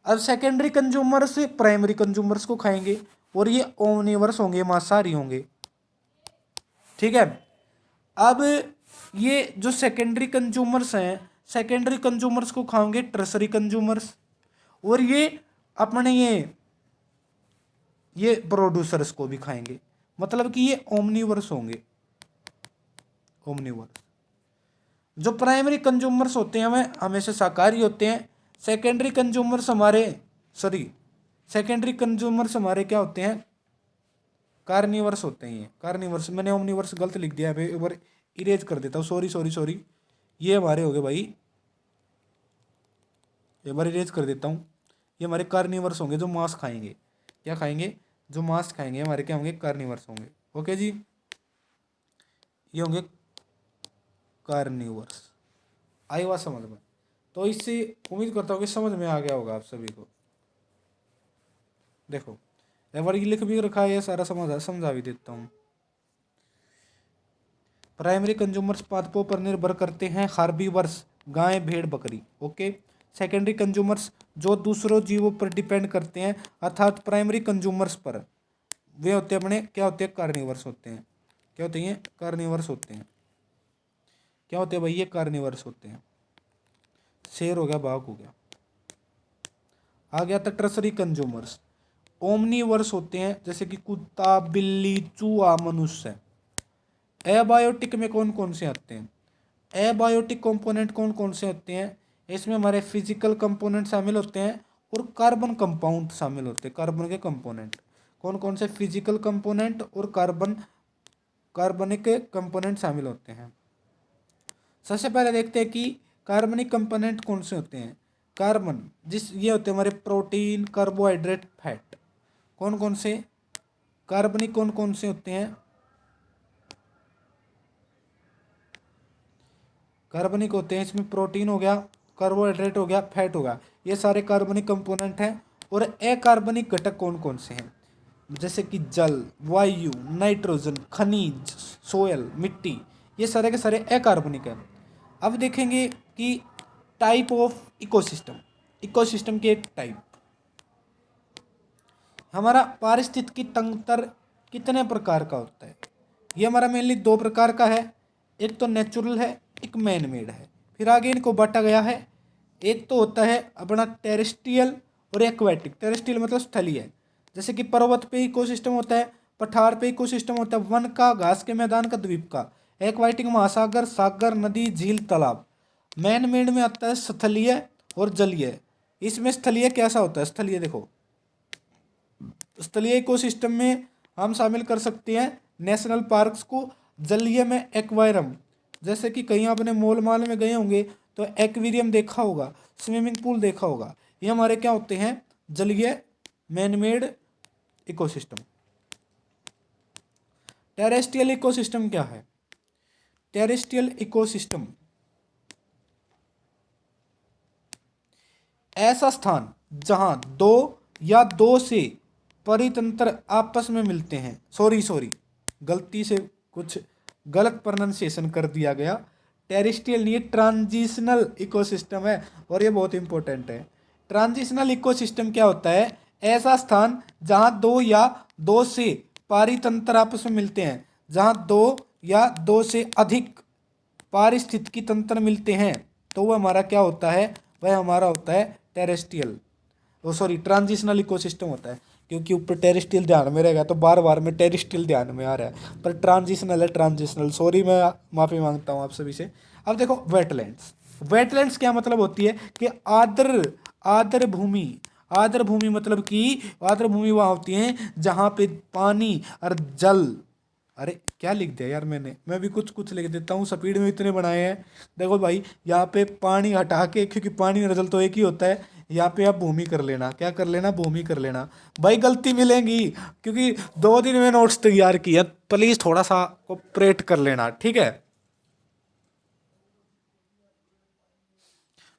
अब सेकेंडरी कंज्यूमर्स प्राइमरी कंज्यूमर्स को खाएंगे, और ये ओमनिवर्स होंगे, मांसाहारी होंगे, ठीक है। अब ये जो सेकेंडरी कंज्यूमर्स हैं, सेकेंडरी कंज्यूमर्स को खाएंगे टर्सरी कंज्यूमर्स, और ये अपने ये प्रोड्यूसर्स को भी खाएंगे। मतलब कि ये ओमनिवर्स होंगे, ओमनिवर्स। जो प्राइमरी कंज्यूमर्स होते हैं वह हमेशा शाकाहारी होते हैं। सेकेंडरी कंज्यूमर्स हमारे सेकेंडरी कंज्यूमर्स हमारे क्या होते हैं, कार्निवर्स होते हैं। कार्निवर्स, मैंने ओमनिवर्स गलत लिख दिया है, एक बार इरेज कर देता हूँ, सॉरी सॉरी सॉरी। ये हमारे हो गए भाई, एक बार इरेज कर देता हूँ। ये हमारे कार्निवर्स होंगे जो मांस खाएंगे। क्या खाएंगे, जो मांस खाएंगे हमारे क्या होंगे, कार्निवर्स होंगे। ओके जी, ये होंगे कार्निवर्स। आई बात समझ में? तो इससे उम्मीद करता हूँ कि समझ में आ गया होगा आप सभी को। देखो एक बार ये लिख भी रखा है, ये सारा समझा भी देता हूँ। प्राइमरी कंज्यूमर्स पादपों पर निर्भर करते हैं, हार्बीवर्स गाय भेड़ बकरी। ओके। सेकेंडरी कंज्यूमर्स जो दूसरों जीवों पर डिपेंड करते हैं, अर्थात प्राइमरी कंज्यूमर्स पर, वे होते हैं अपने क्या होते हैं, कार्निवर्स होते हैं। क्या होते हैं, कार्निवर्स होते हैं। क्या होते हैं भाई, ये कार्निवर्स होते हैं। शेर हो गया, बाघ हो गया। आ गया था टर्सरी कंज्यूमर्स, ओमनीवर्स होते हैं, जैसे कि कुत्ता, बिल्ली, चूहा, मनुष्य। एबायोटिक में कौन कौन से आते हैं, एबायोटिक कंपोनेंट कौन कौन से होते हैं, इसमें हमारे फिजिकल कंपोनेंट शामिल होते हैं और कार्बन कंपाउंड शामिल होते हैं। कार्बन के कंपोनेंट कौन कौन से, फिजिकल कंपोनेंट और कार्बनिक कंपोनेंट शामिल होते हैं। सबसे पहले देखते हैं कि कार्बनिक कंपोनेंट कौन से होते हैं। कार्बन ये होते हैं हमारे प्रोटीन, कार्बोहाइड्रेट, फैट। कौन कौन से कार्बनिक कौन कौन से होते हैं, कार्बनिक होते हैं, इसमें प्रोटीन हो गया, कार्बोहाइड्रेट हो गया, फैट हो गया, ये सारे कार्बनिक कंपोनेंट हैं। और अकार्बनिक घटक कौन कौन से हैं, जैसे कि जल, वायु, नाइट्रोजन, खनिज, सोयल, मिट्टी, ये सारे के सारे अकार्बनिक हैं। अब देखेंगे कि टाइप ऑफ इकोसिस्टम, इकोसिस्टम के टाइप। हमारा पारिस्थितिकी तंत्र कितने प्रकार का होता है, ये हमारा मेनली 2 प्रकार का है। एक तो नेचुरल है, एक मैन मेड है। फिर आगे इनको बांटा गया है, एक तो होता है अपना टेरेस्ट्रियल और एक्वेटिक। टेरेस्ट्रियल मतलब स्थलीय, जैसे कि पर्वत पे इकोसिस्टम होता है, पठार पे इकोसिस्टम होता है, वन का, घास के मैदान का, द्वीप का। एक्वाटिक महासागर, सागर, नदी, झील, तालाब। मैन मेड में आता है स्थलीय और जलीय। इसमें स्थलीय कैसा होता है, स्थलीय देखो, स्थलीय इकोसिस्टम में हम शामिल कर सकते हैं नेशनल पार्क्स को। जलीय में एक्वायरम, जैसे कि कहीं आपने मॉल माल में गए होंगे तो एक्वेरियम देखा होगा, स्विमिंग पूल देखा होगा, ये हमारे क्या होते हैं, जलीय मैनमेड इकोसिस्टम। टेरेस्ट्रियल इकोसिस्टम क्या है, टेरेस्ट्रियल इकोसिस्टम ऐसा स्थान जहां 2 या 2 से परितंत्र आपस में मिलते हैं। सॉरी गलती से कुछ गलत प्रोनाउंसिएशन कर दिया गया। टेरेस्ट्रियल नहीं, ट्रांजिशनल इकोसिस्टम है, और ये बहुत इंपॉर्टेंट है। ट्रांजिशनल इकोसिस्टम क्या होता है, ऐसा स्थान जहां 2 या 2 से पारितंत्र आपस में मिलते हैं, जहां 2 या 2 से अधिक पारिस्थितिकी तंत्र मिलते हैं तो वो हमारा क्या होता है, वह हमारा होता है टेरेस्ट्रियल, वो सॉरी ट्रांजिशनल इकोसिस्टम होता है। क्योंकि ऊपर टेरेस्ट्रियल ध्यान में रहेगा तो बार बार में टेरेस्ट्रियल ध्यान में आ रहा है, पर ट्रांजिशनल है ट्रांजिशनल, सॉरी मैं माफ़ी मांगता हूँ आप सभी से। अब देखो वेटलैंड्स, वेटलैंड्स क्या मतलब होती है कि आर्द्र आर्द्र भूमि, आर्द्र भूमि मतलब कि आर्द्र भूमि वहाँ होती है जहाँ पे पानी और जल, अरे क्या लिख दिया यार मैंने, मैं भी कुछ कुछ लिख देता हूँ, स्पीड में इतने बनाए हैं। देखो भाई यहाँ पे पानी हटा के, क्योंकि पानी और जल तो एक ही होता है, यहाँ पे आप भूमि कर लेना, क्या कर लेना, भूमि कर लेना। भाई गलती मिलेंगी क्योंकि 2 दिन में नोट्स तैयार किया, प्लीज थोड़ा सा कोऑपरेट कर लेना, ठीक है,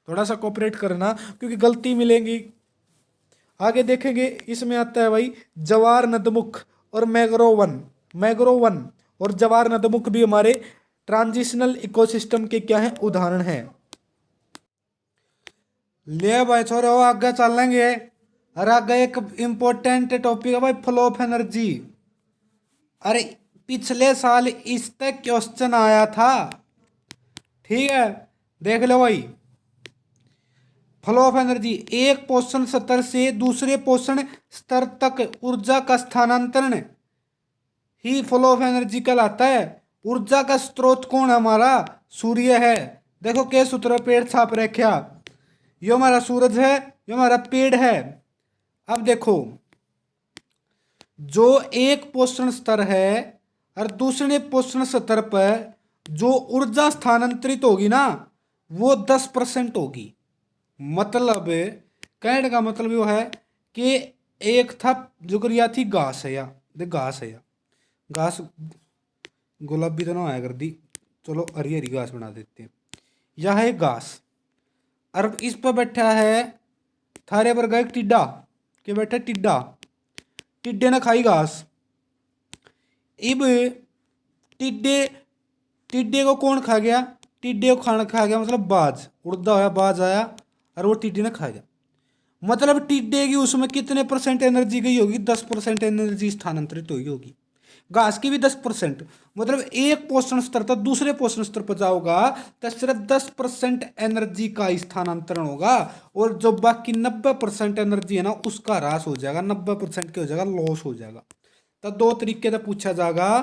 थोड़ा सा कोऑपरेट करना क्योंकि गलती मिलेंगी। आगे देखेंगे इसमें आता है भाई जवार नदमुख और मैग्रोव वन, मैग्रोव वन और जवार नदमुख भी हमारे ट्रांजिशनल इकोसिस्टम के क्या हैं, उदाहरण हैं। ले भाई छोरो आगे चलेंगे, और आगे एक इम्पोर्टेंट टॉपिक है भाई फ्लो ऑफ एनर्जी। अरे पिछले साल इस तक क्वेश्चन आया था, ठीक है, देख लो भाई। फ्लो ऑफ एनर्जी, एक पोषण स्तर से दूसरे पोषण स्तर तक ऊर्जा का स्थानांतरण ही फ्लो ऑफ एनर्जी कहलाता है। ऊर्जा का स्रोत कौन है हमारा, सूर्य है। देखो के सूत्र पेड़ छाप रखा, यो हमारा सूरज है, यो हमारा पेड़ है। अब देखो जो एक पोषण स्तर है और दूसरे पोषण स्तर पर जो ऊर्जा स्थानांतरित होगी ना वो 10% होगी। मतलब कहने का मतलब यो है कि एक था जुगरिया थी घास है या देख घास है या घास गुलाबी तो ना आया कर दी, चलो हरी हरी घास बना देते हैं। यह है घास और इस पर बैठा है थारे पर गए टिड्डा के बैठा टिड्डा, टिड्डे ने खाई घास। इब टिड्डे टिड्डे को कौन खा गया, टिड्डे को खाना खा गया मतलब बाज, उड़दा होया बाज आया और वो टिड्डे ने खा गया। मतलब टिड्डे की उसमें कितने परसेंट एनर्जी गई होगी, 10% एनर्जी स्थानांतरित हुई होगी। घास की भी 10%, मतलब एक पोषण स्तर तक दूसरे पोषण स्तर पर जाओगा तो सिर्फ 10% एनर्जी का स्थानांतरण होगा और जो बाकी 90% एनर्जी है ना उसका ह्रास हो जाएगा, 90% क्या हो जाएगा, लॉस हो जाएगा। तो 2 तरीके से पूछा जाएगा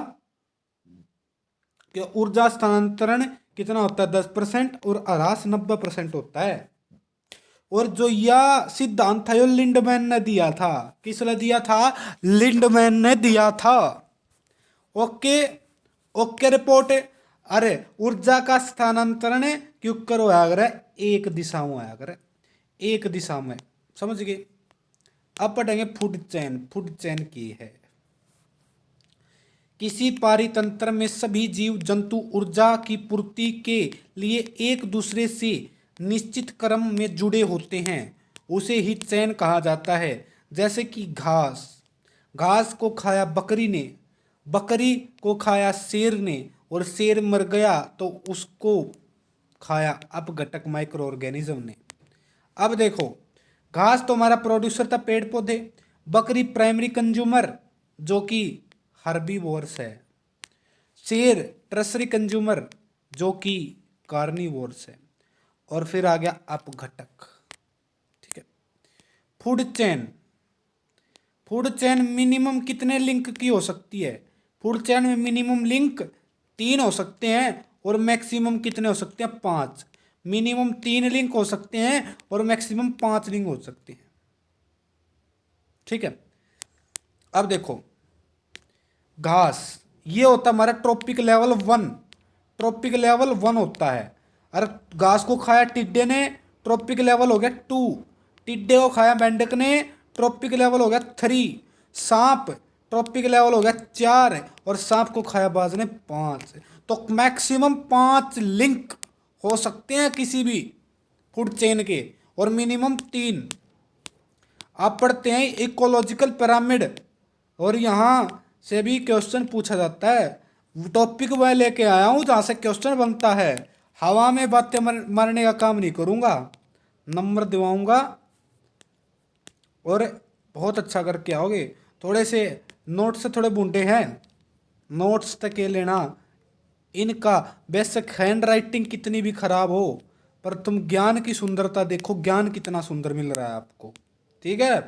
कि ऊर्जा स्थानांतरण कितना होता है 10% और ह्रास 90% होता है। और जो यह सिद्धांत था यो लिंडमैन ने दिया था, किसने दिया था, लिंडमैन ने दिया था। Okay okay report. अरे ऊर्जा का स्थानांतरण क्यों करो आया करे, एक दिशा में आया करे, एक दिशा में, समझ गए। अब पढ़ेंगे फूड चेन, फूड चेन की है। किसी पारितंत्र में सभी जीव जंतु ऊर्जा की पूर्ति के लिए एक दूसरे से निश्चित क्रम में जुड़े होते हैं, उसे ही चैन कहा जाता है। जैसे कि घास, घास को खाया बकरी ने, बकरी को खाया शेर ने और शेर मर गया तो उसको खाया अपघटक माइक्रो ऑर्गेनिज्म ने। अब देखो घास तो हमारा प्रोड्यूसर था पेड़ पौधे, बकरी प्राइमरी कंज्यूमर जो कि हर्बीवोर्स है, शेर टर्सरी कंज्यूमर जो कि कार्निवोर्स है, और फिर आ गया अपघटक, ठीक है। Food chain, food chain minimum कितने लिंक की हो सकती है, फूड चेन में मिनिमम लिंक 3 हो सकते हैं और मैक्सिमम कितने हो सकते हैं, 5। मिनिमम 3 लिंक हो सकते हैं और मैक्सिमम 5 लिंक हो सकते हैं, ठीक है। अब देखो घास ये होता है हमारा ट्रॉपिक लेवल 1, ट्रॉपिक लेवल 1 होता है। अरे घास को खाया टिड्डे ने, ट्रॉपिक लेवल हो गया 2। टिड्डे को खाया मेंढक ने, ट्रॉपिक लेवल हो गया 3। सांप ट्रॉपिक लेवल हो गया 4 और सांप को खाया बाज ने 5। तो मैक्सिमम 5 लिंक हो सकते हैं किसी भी फूड चेन के और मिनिमम 3। आप पढ़ते हैं इकोलॉजिकल पिरामिड और यहाँ से भी क्वेश्चन पूछा जाता है। टॉपिक मैं लेके आया हूँ जहाँ से क्वेश्चन बनता है, हवा में बातें मारने का काम नहीं करूँगा, नंबर दिवाऊंगा और बहुत अच्छा करके आओगे। थोड़े से नोट्स से थोड़े बूंदे हैं, नोट्स तक के लेना, इनका बेशक हैंड राइटिंग कितनी भी खराब हो, पर तुम ज्ञान की सुंदरता देखो, ज्ञान कितना सुंदर मिल रहा है आपको। ठीक है,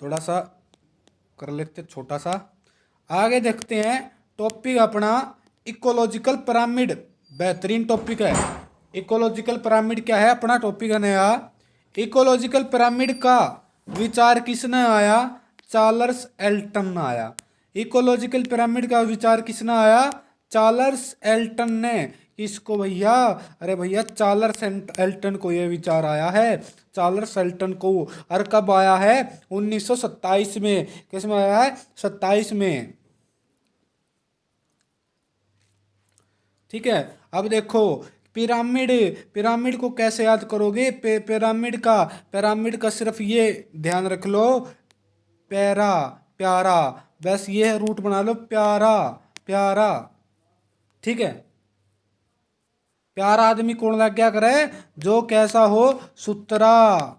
थोड़ा सा कर लेते छोटा सा, आगे देखते हैं। टॉपिक अपना इकोलॉजिकल पिरामिड, बेहतरीन टॉपिक है। इकोलॉजिकल पिरामिड क्या है अपना टॉपिक है नया। इकोलॉजिकल पिरामिड का विचार किसने आया? चार्ल्स एल्टन ने आया। इकोलॉजिकल पिरामिड का विचार किसने आया? चार्ल्स एल्टन ने। किसको भैया? अरे भैया चार्ल्स एल्टन को यह विचार आया है, चार्ल्स एल्टन को। और कब आया है? 1927 में। किस में आया है? 27 में। ठीक है, अब देखो पिरामिड, पिरामिड को कैसे याद करोगे? पिरामिड का सिर्फ ये ध्यान रख लो, प्यारा प्यारा, बस ये रूट बना लो, प्यारा प्यारा। ठीक है, प्यारा आदमी कौन लग गया करे? जो कैसा हो? सुथरा।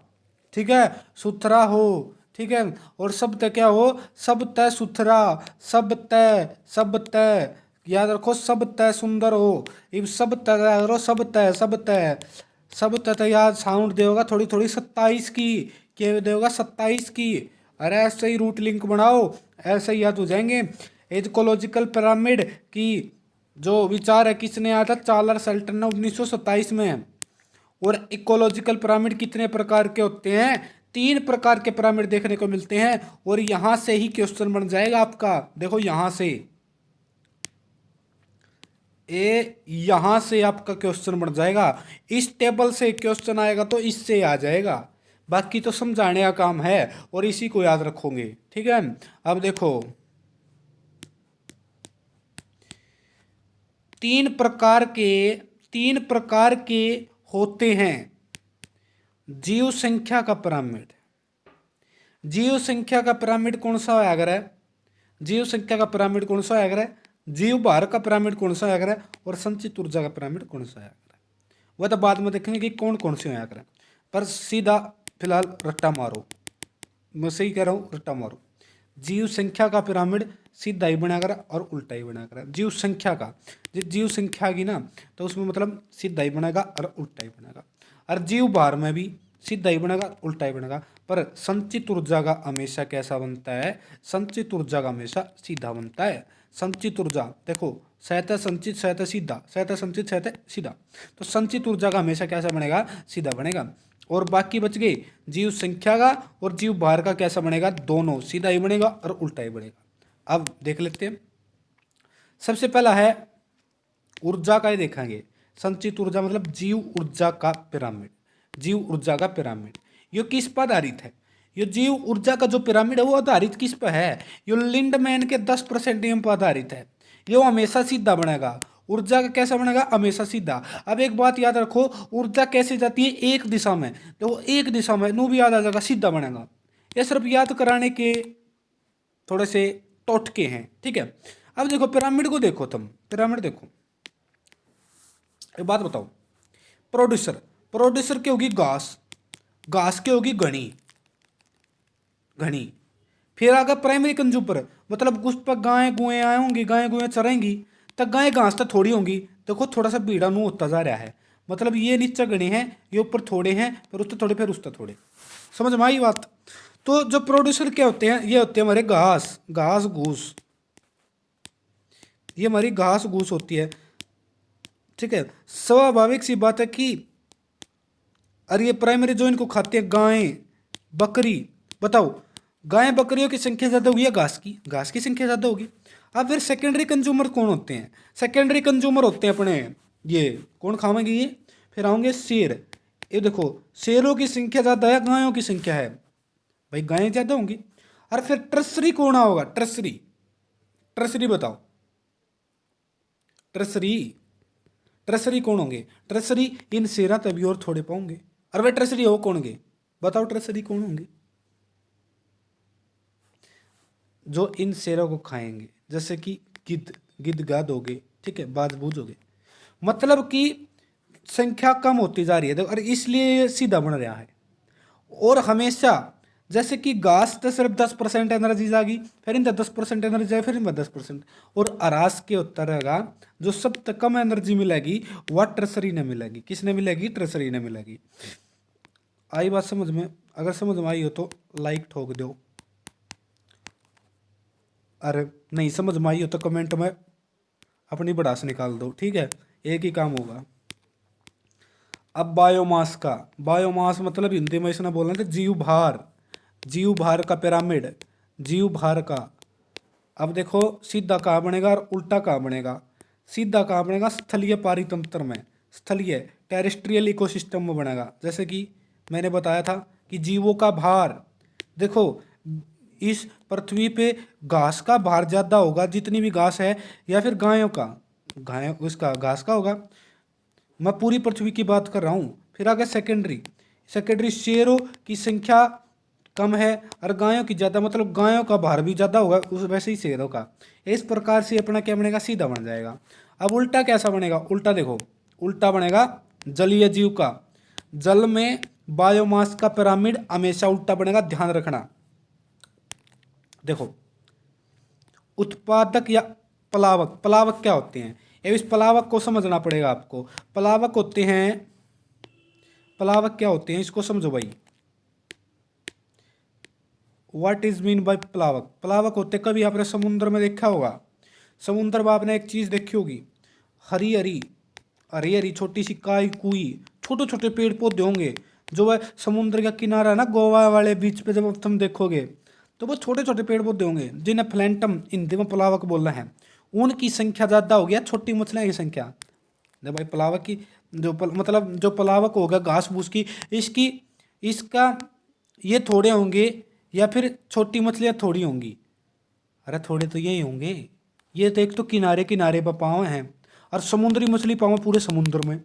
ठीक है, सुथरा हो। ठीक है, और सब तय क्या हो? सब तय सुथरा, सब तय याद रखो, सब तय सुंदर हो। ये सब तय याद रखो, सब तय याद साउंड देगा थोड़ी थोड़ी 27 की, क्या देगा? 27 की। अरे ऐसे ही रूट लिंक बनाओ, ऐसे ही याद हो जाएंगे। इकोलॉजिकल पिरामिड की जो विचार है किसने आया था? चार्ल्स एल्टन ने 1927 में। और इकोलॉजिकल पिरामिड कितने प्रकार के होते हैं? 3 प्रकार के पिरामिड देखने को मिलते हैं। और यहां से ही क्वेश्चन बन जाएगा आपका, देखो यहां से, यहां से आपका क्वेश्चन बन जाएगा। इस टेबल से क्वेश्चन आएगा तो इससे आ जाएगा, बाकी तो समझाने का काम है और इसी को याद रखोगे। ठीक है, अब देखो तीन प्रकार के होते हैं जीव संख्या का पिरामिड। जीव संख्या का पिरामिड कौन सा है अगर है? जीव संख्या का पिरामिड कौन सा है अगर है? जीव भार का पिरामिड कौन सा है अगर है? और संचित ऊर्जा का पिरामिड कौन सा है अगर है? वह तो बाद में देखेंगे कि कौन कौन से है अगर है। पर सीधा फिलहाल रट्टा मारो, मैं सही कह रहा हूँ, रट्टा मारो। जीव संख्या का पिरामिड सीधा ही बना कर और उल्टा ही बना कर। जीव संख्या का, जीव संख्या की ना, तो उसमें मतलब सीधा ही बनेगा और उल्टा ही बनेगा। और जीव भार में भी सीधा ही बनेगा उल्टा ही बनेगा। पर संचित ऊर्जा का हमेशा कैसा बनता है? संचित ऊर्जा का हमेशा सीधा बनता है। संचित ऊर्जा देखो, सहता संचित सहता सीधा, सहता संचित सहता सीधा, तो संचित ऊर्जा का हमेशा कैसा बनेगा? सीधा बनेगा। और बाकी बच गए जीव संख्या का और जीव भार का कैसा बनेगा? दोनों सीधा ही बनेगा और उल्टा ही बनेगा। अब देख लेते हैं, सबसे पहला है ऊर्जा का ही देखेंगे। संचित ऊर्जा मतलब जीव ऊर्जा का पिरामिड। जीव ऊर्जा का पिरामिड ये किस पर आधारित है? ये जीव ऊर्जा का जो पिरामिड है वो आधारित किस पर है? ये लिंडमैन के 10% नियम पर आधारित है। ये हमेशा सीधा बनेगा। ऊर्जा का कैसा बनेगा? हमेशा सीधा। अब एक बात याद रखो, ऊर्जा कैसे जाती है? एक दिशा में, तो एक दिशा में नू भी याद आ जाएगा, सीधा बनेगा। ये सिर्फ याद कराने के थोड़े से टोटके हैं। ठीक है, अब देखो पिरामिड को देखो, तुम पिरामिड देखो, एक बात बताओ, प्रोड्यूसर, प्रोड्यूसर की होगी घास, घास की होगी घनी, घनी। फिर आगे प्राइमरी कंज्यूमर, मतलब उस पर गाय गुए आए होंगी, गाय गुए चरेंगी, तो गाय घास तो थोड़ी होंगी। देखो थोड़ा सा बीड़ा नू होता जा रहा है, मतलब ये नीचे गणे हैं, ये ऊपर थोड़े हैं, फिर उस थोड़े, फिर उस थोड़े। समझ में आई बात? तो जो प्रोड्यूसर क्या होते हैं? ये होते हैं हमारे घास, घास घूस, ये हमारी घास घूस होती है। ठीक है, स्वाभाविक सी बात है कि, और ये प्राइमरी जो इनको खाते हैं गाय बकरी, बताओ गाय बकरियों की संख्या ज़्यादा होगी या घास की? घास की संख्या ज़्यादा होगी। अब फिर सेकेंडरी कंज्यूमर कौन होते हैं? सेकेंडरी कंज्यूमर होते हैं अपने, ये कौन खाएंगे ये? फिर आओगे शेर। ये देखो शेरों की संख्या ज़्यादा है, गायों की संख्या है? भाई गायें ज़्यादा होंगी। और फिर ट्रसरी कौन होगा? ट्रसरी, ट्रसरी बताओ, ट्रसरी, ट्रसरी कौन होंगे? ट्रसरी इन शेरा तभी और थोड़े पाओगे। और वे ट्रसरी हो कौन होंगे? बताओ ट्रसरी कौन होंगे? जो इन शेरों को खाएंगे, जैसे कि गिद्ध, गिद्धगाद हो गए, ठीक है, बाज बूझ हो गए। मतलब कि संख्या कम होती जा रही है और इसलिए ये सीधा बन रहा है। और हमेशा जैसे कि घास तो सिर्फ 10% एनर्जी जाएगी, फिर इनका 10% एनर्जी जाए, फिर इनका 10%। और अरास के उत्तर रहेगा जो सबसे कम एनर्जी मिलेगी वह ट्रेसरी ने मिलेगी। किसने मिलेगी? ट्रेसरी ने मिलेगी। आई बात समझ में? अगर समझ में आई हो तो लाइक ठोक दो, अरे नहीं समझ में आई हो तो कमेंट में अपनी भड़ास निकाल दो, ठीक है, एक ही काम होगा। अब बायोमास का, बायोमास मतलब हिंदी में इसने बोलना था जीव भार, जीव भार का पिरामिड, जीव भार का। अब देखो सीधा कहाँ बनेगा और उल्टा कहाँ बनेगा। सीधा कहाँ बनेगा? स्थलीय पारितंत्र में, स्थलीय टेरेस्ट्रियल इकोसिस्टम में बनेगा। जैसे कि मैंने बताया था कि जीवों का भार, देखो इस पृथ्वी पे घास का भार ज़्यादा होगा, जितनी भी घास है, या फिर गायों का, गायों उसका घास का होगा। मैं पूरी पृथ्वी की बात कर रहा हूँ। फिर आगे सेकेंडरी, सेकेंडरी शेरों की संख्या कम है और गायों की ज़्यादा, मतलब गायों का भार भी ज़्यादा होगा उस वैसे ही शेरों का। इस प्रकार से अपना क्या बनेगा? सीधा बन जाएगा। अब उल्टा कैसा बनेगा? उल्टा देखो, उल्टा बनेगा जलीय जीव का। जल में बायोमास का पिरामिड हमेशा उल्टा बनेगा, ध्यान रखना। देखो उत्पादक या प्लावक, प्लावक क्या होते हैं? इस प्लावक को समझना पड़ेगा आपको। प्लावक होते हैं, प्लावक क्या होते हैं इसको समझो भाई। व्हाट इज मीन बाय प्लावक? प्लावक होते, कभी आपने समुद्र में देखा होगा, समुद्र में आपने एक चीज देखी होगी, हरी हरी, हरी हरी छोटी सी काई कुई, छोटे छोटे पेड़ पौधे होंगे। जो वह समुद्र का किनारा है ना, गोवा वाले बीच पे जब तुम देखोगे तो वो छोटे छोटे पेड़ पौधे होंगे जिन्हें फ्लैंटम हिंदी में प्लावक बोलना है। उनकी संख्या ज़्यादा होगी, छोटी मछलियों की संख्या। जब भाई प्लावक की मतलब जो प्लावक होगा घास फूस की, इसकी इसका ये थोड़े होंगे या फिर छोटी मछलियाँ थोड़ी होंगी? अरे थोड़े तो यही होंगे। ये तो एक तो किनारे किनारे पर पाँव हैं और समुद्री मछली पाँव पूरे समुद्र में।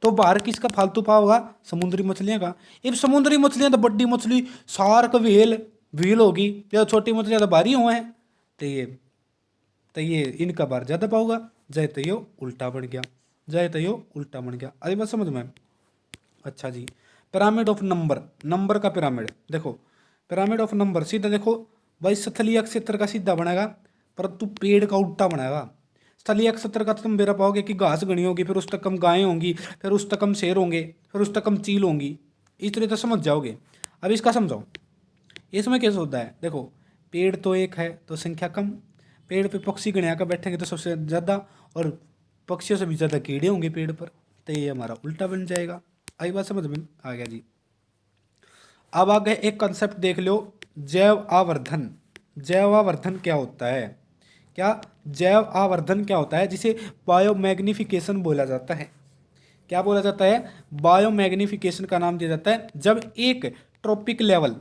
तो बाहर किसका फालतू पाव होगा? समुद्री मछलियाँ का। अब समुद्री मछलियाँ तो बड़ी मछली शार्क व्हेल व्हील होगी, या छोटी मछलियाँ तो भारी हुए हैं, तो ये इनका बार ज़्यादा पाऊंगा। जय तो यो उल्टा बन गया, जय तो यो उल्टा बन गया। अरे बात समझ में? अच्छा जी, पिरामिड ऑफ नंबर, नंबर का पिरामिड देखो, पिरामिड ऑफ नंबर सीधा देखो भाई, स्थलीय क्षेत्र का सीधा बनेगा परंतु पेड़ का उल्टा बनाएगा। स्थलीय क्षेत्र का तो तुम मेरा पाओगे कि घास घनी होगी, फिर उस तक कम गायें होंगी, फिर उस तक कम शेर होंगे, फिर उस तक कम चील होंगी। इस तरह तो समझ जाओगे। अब इसका समझाओ, इसमें कैसे होता है? देखो पेड़ तो एक है तो संख्या कम, पेड़ पे पक्षी गणिया कर बैठेंगे तो सबसे ज़्यादा, और पक्षियों से भी ज़्यादा कीड़े होंगे पेड़ पर, तो ये हमारा उल्टा बन जाएगा। आई बात समझ में? आ गया जी। अब आगे एक कंसेप्ट देख लो, जैव आवर्धन। जैव आवर्धन क्या होता है? क्या जैव आवर्धन क्या होता है? जिसे बायोमैग्निफिकेशन बोला जाता है। क्या बोला जाता है? बायोमैग्निफिकेशन का नाम दिया जाता है जब एक ट्रॉपिक लेवल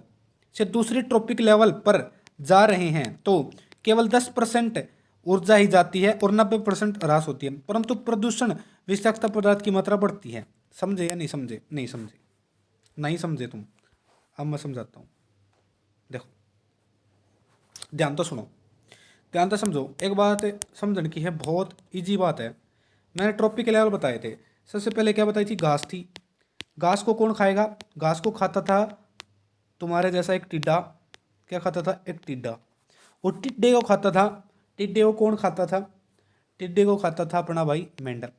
से दूसरे ट्रॉपिक लेवल पर जा रहे हैं तो केवल 10% ऊर्जा ही जाती है और 90% ह्रास होती है, परंतु प्रदूषण विषाक्त पदार्थ की मात्रा बढ़ती है। समझे या नहीं समझे? नहीं समझे? नहीं समझे तुम? अब मैं समझाता हूँ। देखो ध्यान तो सुनो, ध्यान तो समझो। एक बात समझने की है, बहुत इजी बात है। मैंने ट्रॉपिक लेवल बताए थे। सबसे पहले क्या बताई थी? घास थी। घास को कौन खाएगा? घास को खाता था तुम्हारे जैसा एक टिड्डा। क्या खाता था? एक टिड्डा। और टिड्डे को खाता था, टिड्डे को कौन खाता था? टिड्डे को खाता था अपना भाई मेंढक।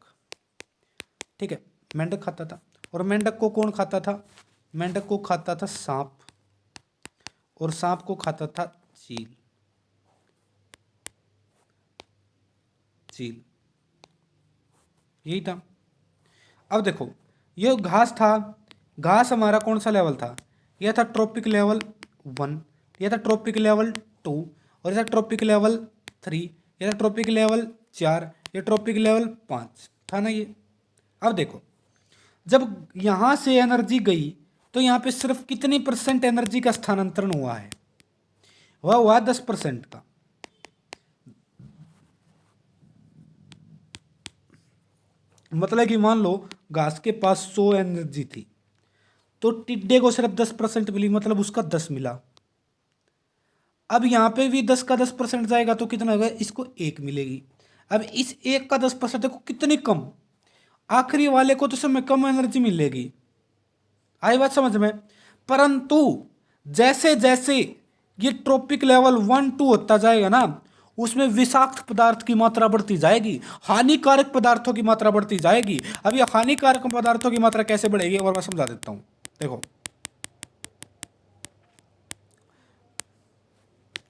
ठीक है, मेंढक खाता था। और मेंढक को कौन खाता था? मेंढक को खाता था सांप, और सांप को खाता था चील। चील यही था। अब देखो ये घास था, घास हमारा कौन सा लेवल था? यह था ट्रॉपिक लेवल 1, यह था ट्रॉपिक लेवल 2, और यह था ट्रॉपिक लेवल 3, यह था ट्रॉपिक लेवल 4, यह ट्रॉपिक लेवल 5 था ना ये। अब देखो जब यहाँ से एनर्जी गई तो यहाँ पे सिर्फ कितनी % एनर्जी का स्थानांतरण हुआ है? वह हुआ 10% का। मतलब कि मान लो घास के पास 100 एनर्जी थी तो टिड्डे को सिर्फ 10% मिली, मतलब उसका 10 मिला। अब यहाँ पे भी 10 का 10% जाएगा तो कितना होगा? इसको 1 मिलेगी। अब इस 1 का 10% देखो कितनी कम, आखिरी वाले को तो समय कम एनर्जी मिलेगी। आई बात समझ में? परंतु जैसे जैसे ये ट्रॉपिक लेवल 1 2 होता जाएगा ना, उसमें विषाक्त पदार्थ की मात्रा बढ़ती जाएगी, हानिकारक पदार्थों की मात्रा बढ़ती जाएगी। अब ये हानिकारक पदार्थों की मात्रा कैसे बढ़ेगी और मैं समझा देता हूं। देखो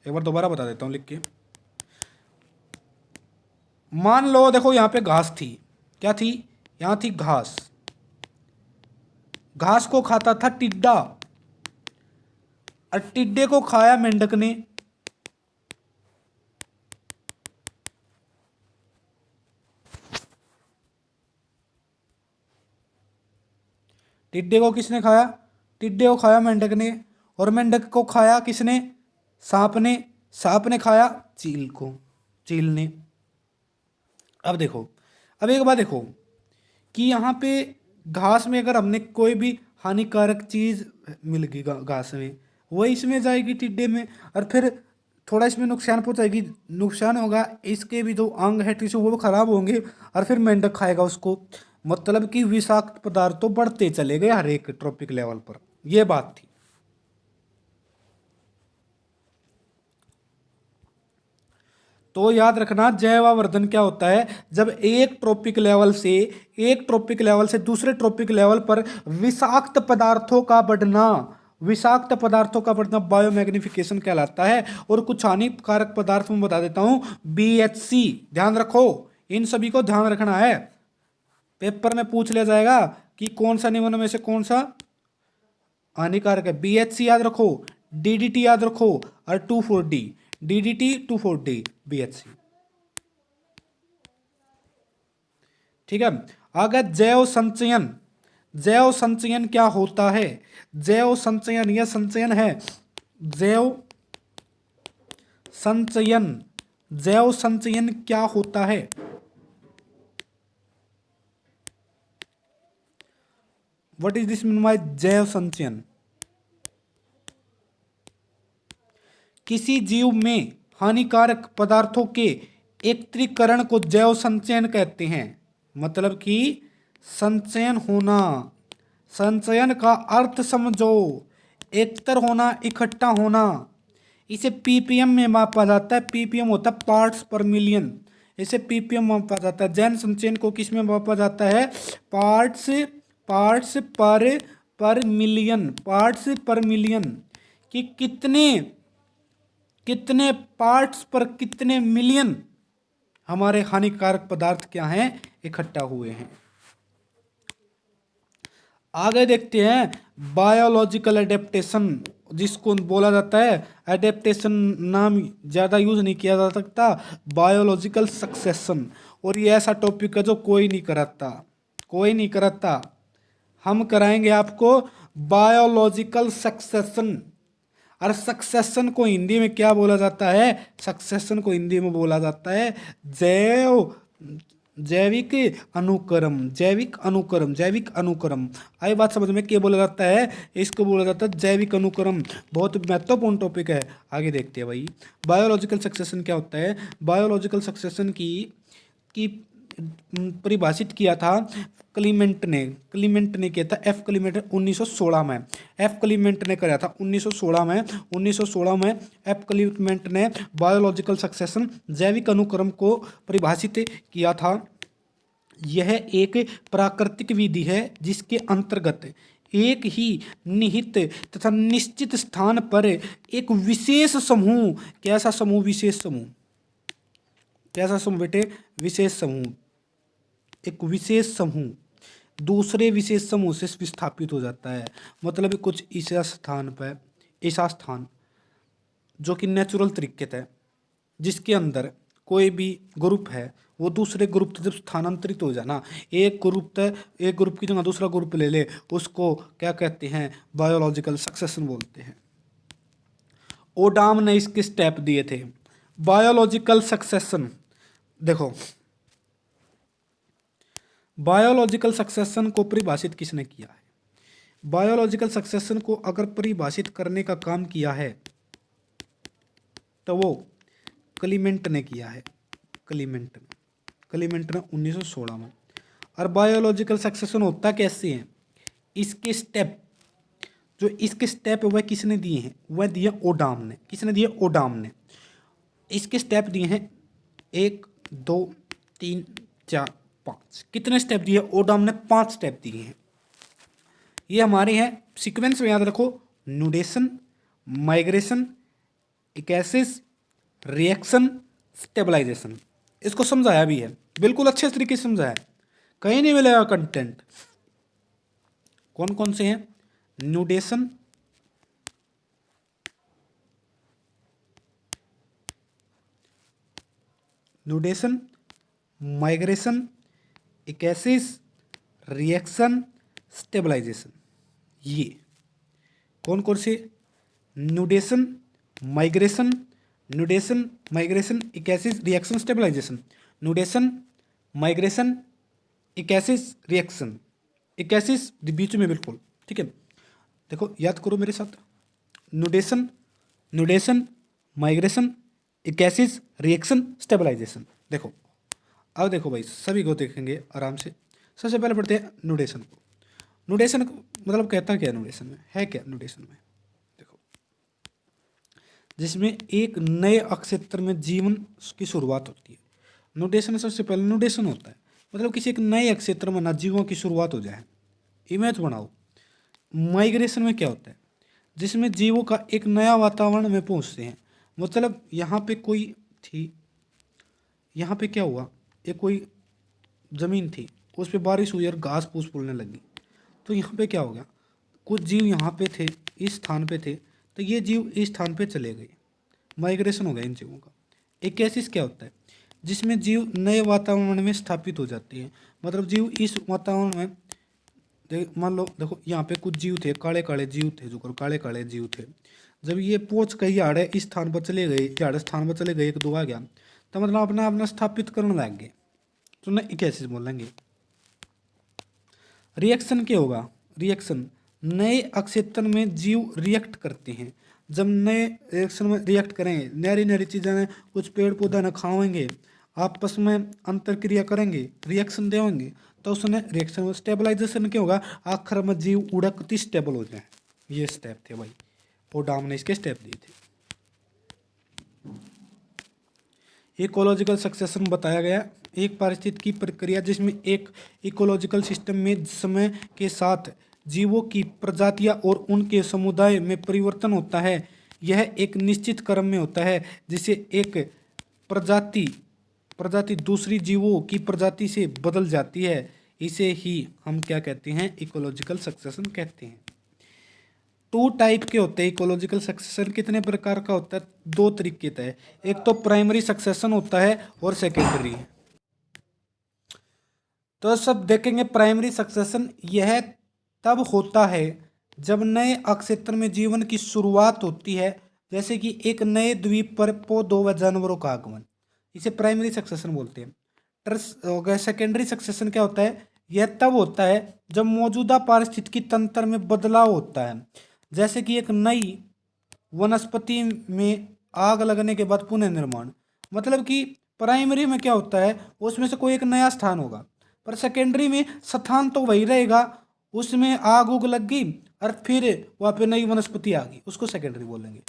एक बार दोबारा बता देता हूं लिख के। मान लो देखो यहां पे घास थी, क्या थी, यहां थी घास। घास को खाता था टिड्डा, और टिड्डे को खाया मेंढक ने। टिड्डे को किसने खाया, टिड्डे को खाया मेंढक ने, और मेंढक को खाया किसने, सांप ने, सांप ने खाया चील को, चील ने। अब देखो, अब एक बात देखो कि यहाँ पे घास में अगर हमने कोई भी हानिकारक चीज मिल गई घास में, वही इसमें जाएगी टिड्डे में, और फिर थोड़ा इसमें नुकसान पहुंचाएगी, नुकसान होगा, इसके भी जो अंग है टिश्यू वो खराब होंगे, और फिर मेंढक खाएगा उसको। मतलब कि विषाक्त पदार्थ तो बढ़ते चले गए हर एक ट्रॉपिक लेवल पर, यह बात थी। तो याद रखना जैवावर्धन क्या होता है, जब एक ट्रॉपिक लेवल से दूसरे ट्रॉपिक लेवल पर विषाक्त पदार्थों का बढ़ना, विषाक्त पदार्थों का बढ़ना बायोमैग्निफिकेशन कहलाता है। और कुछ हानिकारक पदार्थ मैं बता देता हूं, BHC, ध्यान रखो, इन सभी को ध्यान रखना है। पेपर में पूछ लिया जाएगा कि कौन सा निम्न में से कौन सा हानिकारक है। BHC याद रखो, DDT याद रखो, और 2,4-D, DDT 2,4-D BHC। ठीक है, आगे जैव संचयन। जैव संचयन क्या होता है, जैव संचयन, यह संचयन है, जैव संचयन, जैव संचयन क्या होता है। What is this mean by जैव संचयन। किसी जीव में हानिकारक पदार्थों के एकत्रीकरण को जैव संचयन कहते हैं। मतलब कि संचयन होना, संचयन का अर्थ समझो, एकत्र होना, इकट्ठा होना। इसे ppm में मापा जाता है, ppm होता है पार्ट्स पर मिलियन, इसे ppm मापा जाता है। जैव संचयन को किस में मापा जाता है, पार्ट्स, पार्ट्स पर मिलियन, पार्ट्स पर मिलियन, कि कितने कितने पार्ट्स पर कितने मिलियन हमारे हानिकारक पदार्थ क्या हैं, इकट्ठा हुए हैं। आगे देखते हैं बायोलॉजिकल एडेप्टेशन, जिसको बोला जाता है एडेप्टेशन, नाम ज़्यादा यूज नहीं किया जा सकता, बायोलॉजिकल सक्सेशन। और ये ऐसा टॉपिक है जो कोई नहीं कराता, कोई नहीं कराता, हम कराएंगे आपको बायोलॉजिकल सक्सेशन। और सक्सेशन को हिंदी में क्या बोला जाता है, सक्सेशन को हिंदी में बोला जाता है जैविक अनुक्रम, जैविक अनुक्रम, जैविक अनुक्रम। आई बात समझ में, क्या बोला जाता है, इसको बोला जाता है जैविक अनुक्रम। बहुत महत्वपूर्ण टॉपिक है, आगे देखते हैं भाई। बायोलॉजिकल सक्सेशन क्या होता है, बायोलॉजिकल सक्सेशन की परिभाषित किया था क्लीमेंट ने, क्लीमेंट ने किया था, एफ क्लीमेंट 1916 में, एफ क्लीमेंट ने कराया था 1916 में, 1916 में एफ क्लीमेंट ने बायोलॉजिकल सक्सेशन, जैविक अनुक्रम को परिभाषित किया था। यह एक प्राकृतिक विधि है जिसके अंतर्गत एक ही निहित तथा निश्चित स्थान पर एक विशेष समूह, कैसा समूह, विशेष समूह, कैसा समूह बेटे, विशेष समूह, एक विशेष समूह दूसरे विशेष समूह से विस्थापित हो जाता है। मतलब कुछ ऐसा स्थान पर, ऐसा स्थान जो कि नेचुरल तरीके से, जिसके अंदर कोई भी ग्रुप है वो दूसरे ग्रुप से जब स्थानांतरित हो जाना, एक ग्रुप की जगह दूसरा ग्रुप ले ले, उसको क्या कहते हैं, बायोलॉजिकल सक्सेशन बोलते हैं। ओडाम ने इसके स्टेप दिए थे बायोलॉजिकल सक्सेशन। देखो बायोलॉजिकल सक्सेशन को परिभाषित किसने किया है, बायोलॉजिकल सक्सेशन को अगर परिभाषित करने का काम किया है तो वो क्लीमेंट ने किया है, क्लीमेंट ने 1916 में। और बायोलॉजिकल सक्सेशन होता कैसे है, इसके स्टेप जो इसके स्टेप वह किसने दिए हैं? वह दिए ओडाम ने। किसने दिए? ओडाम ने। इसके स्टेप दिए हैं 1 2 3 4 5। कितने स्टेप दिए? ओडाम ने 5 स्टेप दिए हैं। ये हमारे हैं सीक्वेंस में, याद रखो। न्यूडेशन, माइग्रेशन, इकेसिस, रिएक्शन, स्टेबलाइजेशन। इसको समझाया भी है, बिल्कुल अच्छे तरीके से समझाया है, कहीं नहीं मिलेगा कंटेंट। कौन कौन से हैं? Nudation, nudation, migration, ecesis, reaction, stabilization. ये कौन कौन से? Nudation, migration, nudation, migration, ecesis, reaction, stabilization. Nudation, migration, ecesis, reaction. Ecesis बीच में बिल्कुल, ठीक है। देखो याद करो मेरे साथ। Nudation, nudation, migration, ecesis, reaction, stabilization. देखो अब देखो भाई, सभी को देखेंगे आराम से। सबसे पहले पढ़ते हैं न्यूडेशन को। न्यूडेशन मतलब कहता क्या न्यूडेशन में है? क्या न्यूडेशन में? देखो, जिसमें एक नए अक्षेत्र में जीवन की शुरुआत होती है। न्यूडेशन सबसे पहले न्यूडेशन होता है, मतलब किसी एक नए अक्षेत्र में जीवों की शुरुआत हो जाए। इमेज बनाओ। माइग्रेशन में क्या होता है? जिसमें जीवों का एक नया वातावरण में पहुंचते हैं। मतलब यहाँ पे कोई थी, यहाँ पे क्या हुआ, एक कोई ज़मीन थी, उस पर बारिश हुई और घास फूस फूलने लगी। तो यहाँ पे क्या हो गया, कुछ जीव यहाँ पे थे, इस स्थान पे थे, तो ये जीव इस स्थान पे चले गए। माइग्रेशन हो गया इन जीवों का। इकेसिस क्या होता है? जिसमें जीव नए वातावरण में स्थापित हो जाते हैं। मतलब जीव इस वातावरण में मान लो, देखो यहाँ पे कुछ जीव थे, काले काले जीव थे, जो काले काले जीव थे। जब ये पोच कई झाड़ इस स्थान पर चले गए, झाड़ स्थान पर चले गए, एक दो आ गया, तो मतलब अपना अपना स्थापित करने लग गए, तो ना इकेसिस बोलेंगे। रिएक्शन क्या होगा? रिएक्शन, नए अक्षेत्र में जीव रिएक्ट करते हैं। जब नए रिएक्शन में रिएक्ट करेंगे, नई नई चीज़ें, कुछ पेड़ पौधा न खाएंगे, आपस में अंतर क्रिया करेंगे, रिएक्शन देंगे, तो उसने रिएक्शन में। स्टेबलाइजेशन क्या होगा? आखिर में जीव उड़कती स्टेबल हो जाए। ये स्टेप थे भाई, ओडाम ने इसके स्टेप दिए थे। इकोलॉजिकल सक्सेशन बताया गया, एक पारिस्थितिकी प्रक्रिया जिसमें एक इकोलॉजिकल सिस्टम में समय के साथ जीवों की प्रजातियां और उनके समुदाय में परिवर्तन होता है। यह एक निश्चित क्रम में होता है, जिसे एक प्रजाति प्रजाति दूसरी जीवों की प्रजाति से बदल जाती है। इसे ही हम क्या कहते हैं? इकोलॉजिकल सक्सेशन कहते हैं। 2 टाइप के होते हैं इकोलॉजिकल सक्सेशन। कितने प्रकार का होता है? 2 तरीके का है। एक तो प्राइमरी सक्सेशन होता है और सेकेंडरी। तो सब देखेंगे प्राइमरी सक्सेशन यह तब होता है जब नए अक्षेत्र में जीवन की शुरुआत होती है, जैसे कि एक नए द्वीप पर पौधों व जानवरों का आगमन। इसे प्राइमरी सक्सेशन बोलते हैं। सेकेंडरी सक्सेशन क्या होता है? यह तब होता है जब मौजूदा पारिस्थितिकी तंत्र में बदलाव होता है, जैसे कि एक नई वनस्पति में आग लगने के बाद पुनः निर्माण। मतलब कि प्राइमरी में क्या होता है, उसमें से कोई एक नया स्थान होगा, पर सेकेंडरी में स्थान तो वही रहेगा, उसमें आग उग लग गई और फिर वहाँ पे नई वनस्पति आ गई, उसको सेकेंडरी बोलेंगे।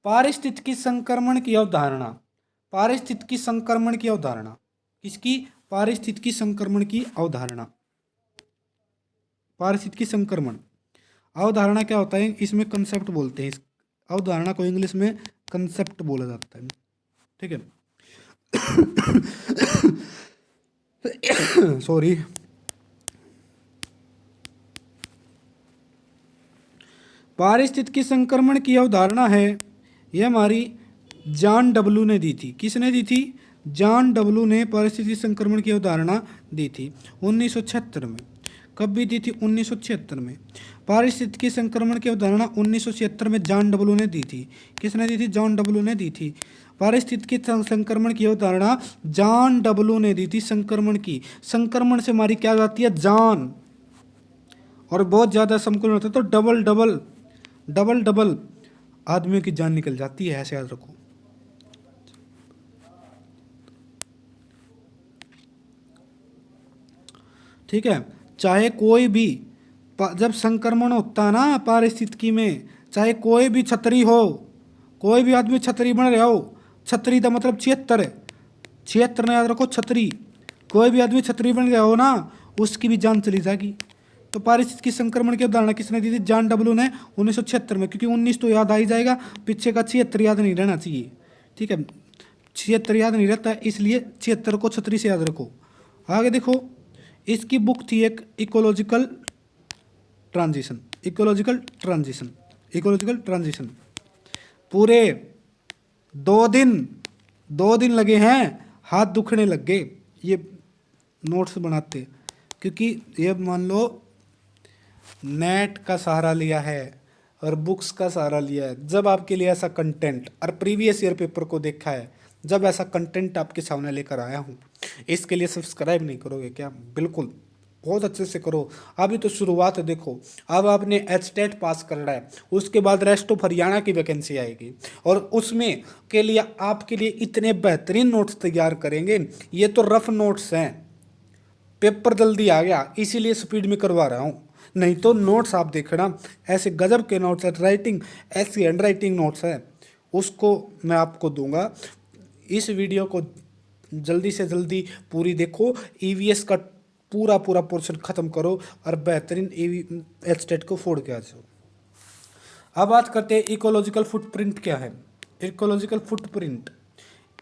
पारिस्थितिकी संक्रमण की अवधारणा। पारिस्थितिकी संक्रमण की अवधारणा किसकी? पारिस्थितिकी संक्रमण की अवधारणा। पारिस्थितिकी संक्रमण अवधारणा क्या होता है? इसमें कंसेप्ट बोलते हैं। इस अवधारणा को इंग्लिश में कंसेप्ट बोला जाता है, ठीक है। सॉरी। पारिस्थितिकी संक्रमण की अवधारणा है, यह हमारी जॉन डब्ल्यू ने दी थी। किसने दी थी? जॉन डब्ल्यू ने पारिस्थितिकी संक्रमण की अवधारणा दी थी 1976 में। कब भी दी थी? 1976 में। पारिस्थितिकी संक्रमण की अवधारणा 1976 में जॉन डब्ल्यू ने दी थी। किसने दी थी? जॉन डब्ल्यू ने दी थी। पारिस्थितिकी संक्रमण की अवधारणा जॉन डब्ल्यू ने दी थी। संक्रमण की, संक्रमण से हमारी क्या जाती है? जान। और बहुत ज़्यादा संक्रमण होता है तो डबल डबल डबल डबल आदमियों की जान निकल जाती है, ऐसे याद रखो। ठीक है, चाहे कोई भी जब संक्रमण होता है ना पारिस्थितिकी में, चाहे कोई भी छतरी हो, कोई भी आदमी छतरी बन रहा हो, छतरी का मतलब 76, 76 ने याद रखो, छतरी, कोई भी आदमी छतरी बन गया हो ना, उसकी भी जान चली जाएगी। तो पारिस्थितिकी संक्रमण की अवधारणा किसने दी थी? जॉन डब्ल्यू ने 1976 में, क्योंकि 19 तो याद आ ही जाएगा, पीछे का 76 याद नहीं रहना चाहिए, ठीक है, 76 याद नहीं रहता है, इसलिए 76 को छतरी से याद रखो। आगे देखो, इसकी बुक थी एक ecological transition, ecological transition, ecological transition. पूरे 2 दिन लगे हैं, हाथ दुखने लग गए ये नोट्स बनाते, क्योंकि ये मान लो नेट का सहारा लिया है और बुक्स का सहारा लिया है। जब आपके लिए ऐसा कंटेंट और प्रीवियस ईयर पेपर को देखा है, जब ऐसा कंटेंट आपके सामने लेकर आया हूँ, इसके लिए सब्सक्राइब नहीं करोगे क्या? बिल्कुल, बहुत अच्छे से करो। अभी तो शुरुआत है, देखो अब आपने एचटेट पास करना है, उसके बाद रेस्ट ऑफ हरियाणा की वैकेंसी आएगी और उसमें के लिए आपके लिए इतने बेहतरीन नोट्स तैयार करेंगे। ये तो रफ नोट्स हैं, पेपर जल्दी आ गया इसीलिए स्पीड में करवा रहा हूँ, नहीं तो नोट्स आप देखना ऐसे गजब के नोट्स है, राइटिंग ऐसी हैंड राइटिंग नोट्स है, उसको मैं आपको दूंगा। इस वीडियो को जल्दी से जल्दी पूरी देखो, ईवीएस का पूरा पोर्शन खत्म करो और बेहतरीन एचटेट को फोड़ के आ जाओ। अब बात करते हैं इकोलॉजिकल फुटप्रिंट क्या है। इकोलॉजिकल फुटप्रिंट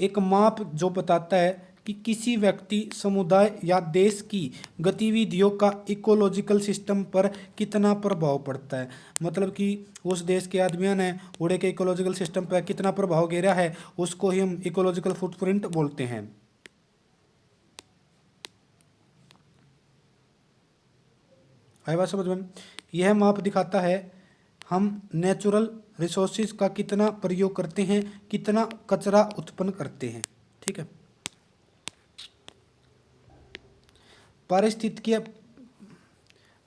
एक माप जो बताता है कि किसी व्यक्ति, समुदाय या देश की गतिविधियों का इकोलॉजिकल सिस्टम पर कितना प्रभाव पड़ता है। मतलब कि उस देश के आदमियों ने उड़े के इकोलॉजिकल सिस्टम पर कितना प्रभाव गिरा है, उसको ही हम इकोलॉजिकल फुटप्रिंट बोलते हैं। आई बात समझ में? यह माप दिखाता है हम नेचुरल रिसोर्सेज का कितना प्रयोग करते हैं, कितना कचरा उत्पन्न करते हैं, ठीक है। पारिस्थितिकीय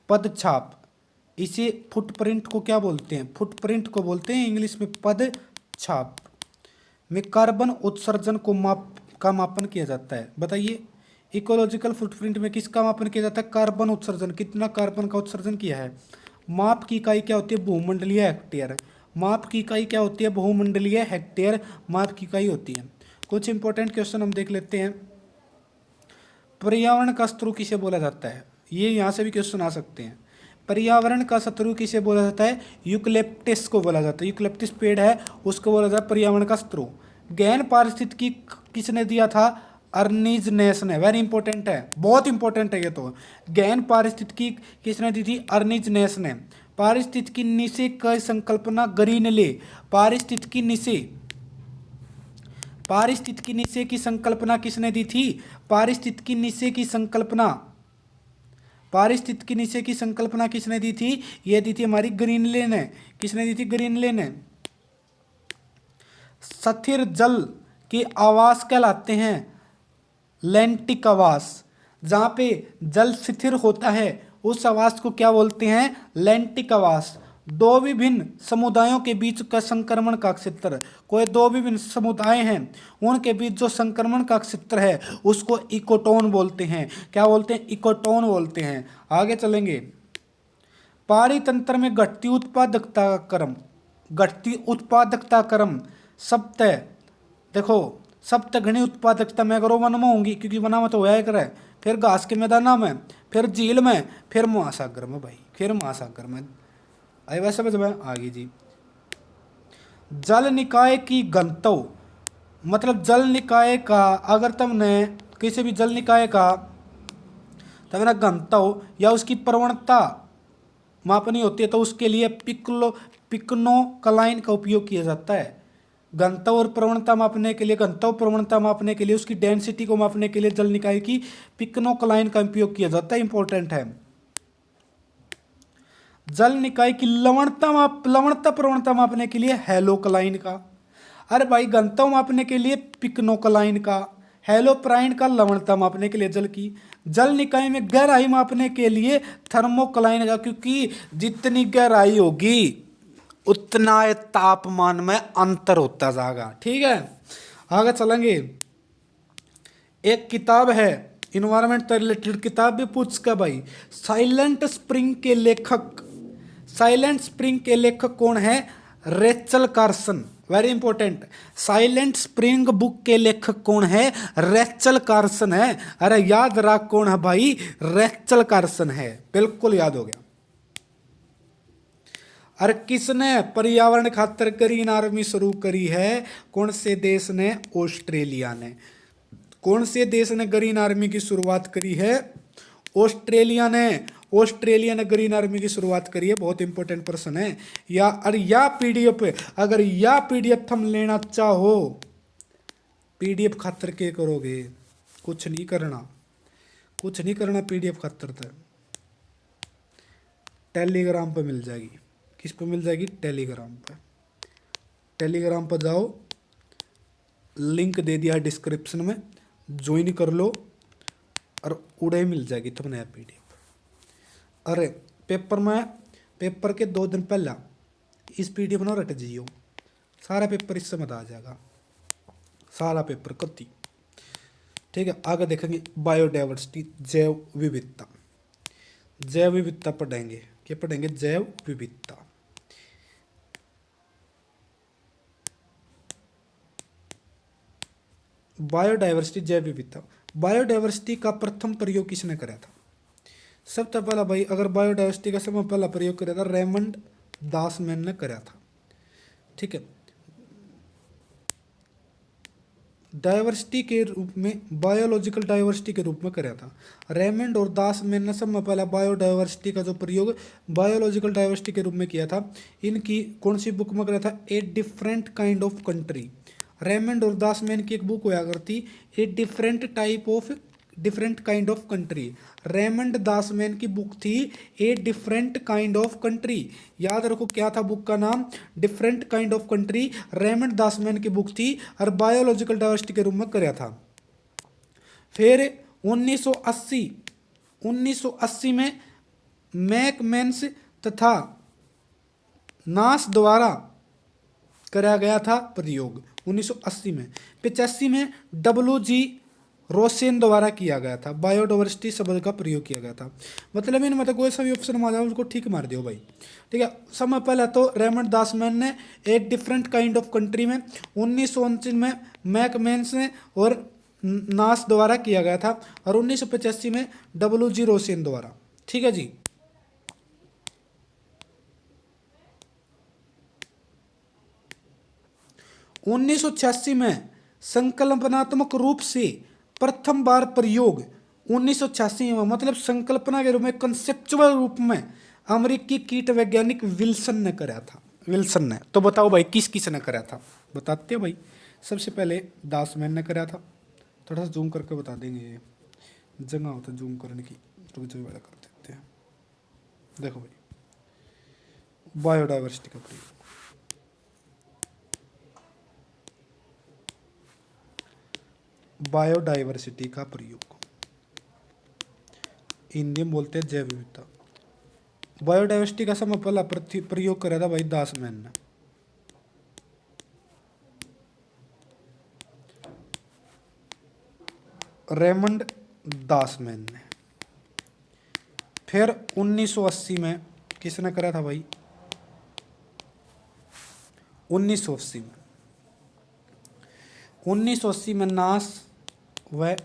पदछाप, इसे फुटप्रिंट को क्या बोलते हैं? फुटप्रिंट को बोलते हैं इंग्लिश में पदछाप में कार्बन उत्सर्जन को मापन किया जाता है। बताइए, इकोलॉजिकल फुटप्रिंट में किसका मापन किया जाता है? कार्बन उत्सर्जन, कितना कार्बन का उत्सर्जन किया है। माप की इकाई क्या होती है? भूमंडलीय हेक्टेयर। माप की इकाई क्या होती है? भूमंडलीय हेक्टेयर माप की इकाई होती है। कुछ इंपॉर्टेंट क्वेश्चन हम देख लेते हैं। पर्यावरण का शत्रु किसे बोला जाता है? ये यहाँ से भी क्वेश्चन आ सकते हैं। पर्यावरण का शत्रु किसे बोला जाता है? यूकलिप्टस को बोला जाता है। यूकलिप्टस पेड़ है, उसको बोला जाता है पर्यावरण का शत्रु। गहन पारिस्थितिकी किसने दिया था? अर्नीज नेस ने। वेरी इंपॉर्टेंट है, बहुत इंपॉर्टेंट है ये तो। गहन पारिस्थितिकी किसने दी थी? अर्नीज नेस ने। पारिस्थितिकी निशे का संकल्पना ग्रीनले। पारिस्थितिकी निशे की संकल्पना किसने दी थी? पारिस्थितिकी निशे की संकल्पना किसने दी थी? ये दी थी हमारी ग्रीनले ने। किसने दी थी? ग्रीनले ने। स्थिर जल के आवास कहलाते हैं लैंटिक आवास। जहाँ पे जल स्थिर होता है उस आवास को क्या बोलते हैं? लैंटिक आवास। दो विभिन्न समुदायों के बीच का संक्रमण का क्षेत्र, कोई दो विभिन्न समुदाय हैं उनके बीच जो संक्रमण का क्षेत्र है उसको इकोटोन बोलते हैं। क्या बोलते हैं? इकोटोन बोलते हैं। आगे चलेंगे। पारितंत्र में घटती उत्पादकता क्रम सप्त, देखो सप्त घनी उत्पादकता में अगर वन में होंगी, क्योंकि वना में तो होया करे, फिर घास के मैदाना में, फिर झील में, फिर महासागर में। भाई फिर महासागर में आई वैसे समझ में आगे जी। जल निकाय की घनत्व, मतलब जल निकाय का, अगर तुमने किसी भी जल निकाय का तुमने घनत्व या उसकी प्रवणता मापनी होती है तो उसके लिए पिक्नोक्लाइन का उपयोग किया जाता है। घनत्व और प्रवणता मापने के लिए, घनत्व प्रवणता मापने के लिए, उसकी डेंसिटी को मापने के लिए जल निकाय की पिक्नोक्लाइन का उपयोग किया जाता है। इंपॉर्टेंट है। जल निकाय की लवणता प्रवणता मापने के लिए हेलोक्लाइन का। अरे भाई, घनत्व मापने के लिए पिक्नोक्लाइन का, हेलोप्राइन का लवणता मापने के लिए जल की। जल निकाय में गहराई मापने के लिए थर्मोक्लाइन का, क्योंकि जितनी गहराई होगी उतना तापमान में अंतर होता जाएगा। ठीक है, आगे चलेंगे। एक किताब है इन्वायरमेंट से रिलेटेड किताब भी पूछ का भाई। साइलेंट स्प्रिंग के लेखक, साइलेंट स्प्रिंग के लेखक कौन है? Rachel Carson. Very important. Silent spring book के लेखक कौन है? रेचल कार्सन है। अरे याद रख कौन है भाई? रेचल कार्सन है, बिल्कुल याद हो गया। अरे किसने पर्यावरण खातिर ग्रीन आर्मी शुरू करी है? कौन से देश ने? ऑस्ट्रेलिया ने। कौन से देश ने ग्रीन आर्मी की शुरुआत करी है? ऑस्ट्रेलिया ने। ऑस्ट्रेलिया ने ग्रीन आर्मी की शुरुआत करी है। बहुत इंपॉर्टेंट प्रश्न है। या अरे या पीडीएफ, अगर या पीडीएफ तुम लेना चाहो, पीडीएफ खातर के करोगे? कुछ नहीं करना, कुछ नहीं करना। पीडीएफ खातर तो टेलीग्राम पे मिल जाएगी। किस पे मिल जाएगी? टेलीग्राम पे। टेलीग्राम पर जाओ, लिंक दे दिया है डिस्क्रिप्शन में, ज्वाइन कर लो और उड़े मिल जाएगी तुमने पीडीएफ। अरे पेपर में, पेपर के 2 दिन पहला इस पीडीएफ ना रट जियो, सारा पेपर इससे मत आ जाएगा, सारा पेपर कत्ती। ठीक है, आगे देखेंगे बायोडाइवर्सिटी, जैव विविधता। जैव विविधता पढ़ेंगे। क्या पढ़ेंगे? जैव विविधता। बायोडाइवर्सिटी, जैव विविधता। बायोडाइवर्सिटी का प्रथम प्रयोग किसने करा था? सबसे पहला भाई, अगर बायोडाइवर्सिटी का सबसे पहला प्रयोग करा था रेमंड दासमैन ने करा था। ठीक है, डाइवर्सिटी के रूप में, बायोलॉजिकल डाइवर्सिटी के रूप में करा था। रेमंड और दासमैन ने सबसे पहला बायोडाइवर्सिटी का जो प्रयोग बायोलॉजिकल डाइवर्सिटी के रूप में किया था। इनकी कौन सी बुक में करा था? A different kind of country. Raymond और दासमैन की एक बुक हुआ करती, a different kind of country. Raymond Dasmann की बुक थी a different kind of country. याद रखो क्या था बुक का नाम? Different kind of country. Raymond Dasmann की बुक थी और बायोलॉजिकल डाइवर्सिटी के रूप में कराया था। फिर 1980 में मैकमेंस तथा नास द्वारा कराया गया था प्रयोग 1980 में। 85 में WG रोसेन द्वारा किया गया था। बायोडाइवर्सिटी शब्द का प्रयोग किया गया था। मतलब इन मतलब कोई सा भी ऑप्शन आ जाए उसको ठीक मार दियो भाई। ठीक है, समय पहले तो रेमंड दासमैन ने एक डिफरेंट काइंड ऑफ कंट्री में, 1929 में मैकमेंस ने और नास द्वारा किया गया था, और 1985 में WG रोसेन द्वारा। ठीक है जी। उन्नीस में संकल्पनात्मक रूप से प्रथम बार प्रयोग 1986 में, मतलब संकल्पना के रूप में, कंसेप्चुअल रूप में अमेरिकी कीट वैज्ञानिक विल्सन ने कराया था। विल्सन ने। तो बताओ भाई किस किस ने कराया था? बताते हो भाई। सबसे पहले दासमैन ने कराया था। थोड़ा सा जूम करके बता देंगे, जगह होता है जूम करने की, तो जो वाला कर देते हैं। देखो भाई, बायोडाइवर्सिटी का प्रयोग, बायोडाइवर्सिटी का प्रयोग, हिंदी में बोलते हैं जैव विविधता। बायोडाइवर्सिटी का समय पहला प्रयोग करा था भाई दासमैन ने। रेमंड दासमैन ने। फिर 1980 में किसने करा था भाई? 1980 में, 1980 में नास व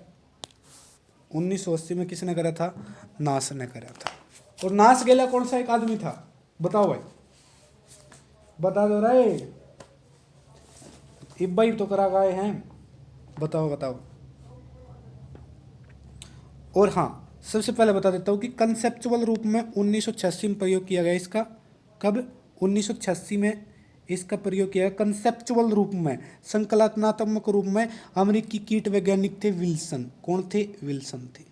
1980 में किसने करा था? नास ने करा था। और नास गेला कौन सा एक आदमी था? बताओ भाई, बता दो रे। इब्बाई तो करा गए हैं, बताओ बताओ। और हाँ, सबसे पहले बता देता हूँ कि कंसेप्चुअल रूप में 1986 में प्रयोग किया गया इसका। कब? 1986 में इसका प्रयोग किया गया कंसेप्चुअल रूप में, संकल्पनात्मक रूप में। अमेरिकी कीट वैज्ञानिक थे विल्सन। कौन थे? विल्सन थे।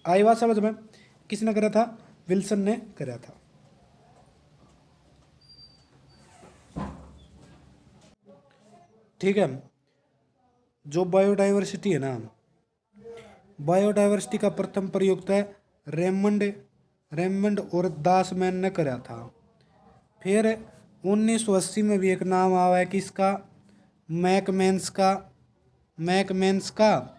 आई बात समझ में? किसने करा था? विल्सन ने करा था। ठीक है, जो बायोडाइवर्सिटी है ना, बायोडाइवर्सिटी का प्रथम प्रयोग है रेमंड और दासमैन ने करा था। फिर 1980 में भी एक नाम आया है किसका? मैकमेंस का।